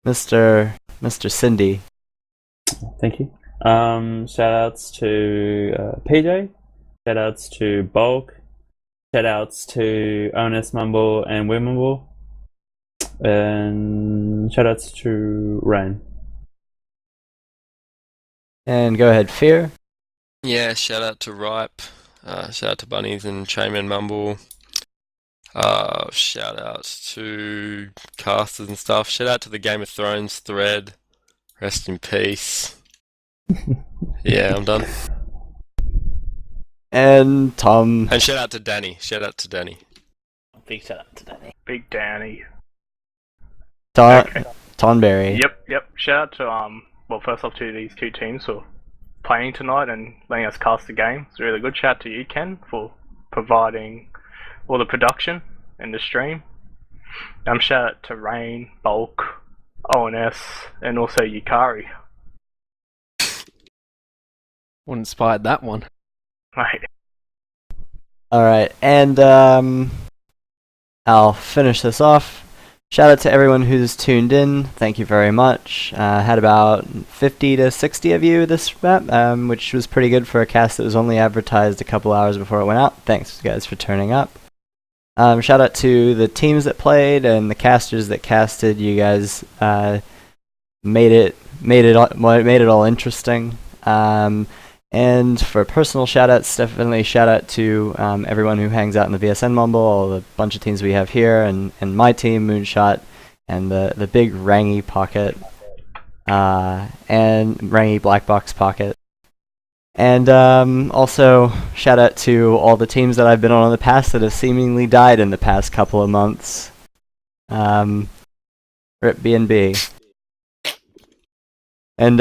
Mr. Cindy. Thank you. Shoutouts to PJ. Shoutouts to Bulk. Shoutouts to Onus Mumble and Wimumble. And shoutouts to Rain. And go ahead, Fear. Yeah, shout out to Ripe. Shout out to Bunnies and Chainman Mumble. Shout out to casters and stuff. Shout out to the Game of Thrones thread. Rest in peace. Yeah, I'm done. And Tom. And shout out to Danny. Shout out to Danny. Big shout out to Danny. Big Danny. Tonberry. Yep. Shout out to well, first off to these two teams for playing tonight and letting us cast the game. It's really good. Shout out to you, Ken, for providing all the production and the stream. Shout out to Rain, Bulk, ONS, and also Yukari. What inspired that one? Right. Alright, and I'll finish this off. Shout out to everyone who's tuned in. Thank you very much. Had about 50 to 60 of you this map, which was pretty good for a cast that was only advertised a couple hours before it went out. Thanks guys for turning up. Shout out to the teams that played and the casters that casted. You guys made it all interesting. And for personal shoutouts, definitely shout out to everyone who hangs out in the VSN Mumble, all the bunch of teams we have here, and my team, Moonshot, and the big Rangy Pocket, and Rangy Black Box Pocket. And also shout out to all the teams that I've been on in the past that have seemingly died in the past couple of months. RIP B&B. And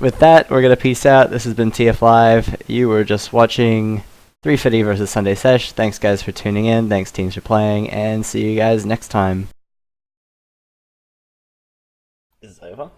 with that, we're going to peace out. This has been TF Live. You were just watching Threefiddy versus Sunday Sesh. Thanks guys for tuning in. Thanks teams for playing, and see you guys next time. Is it over?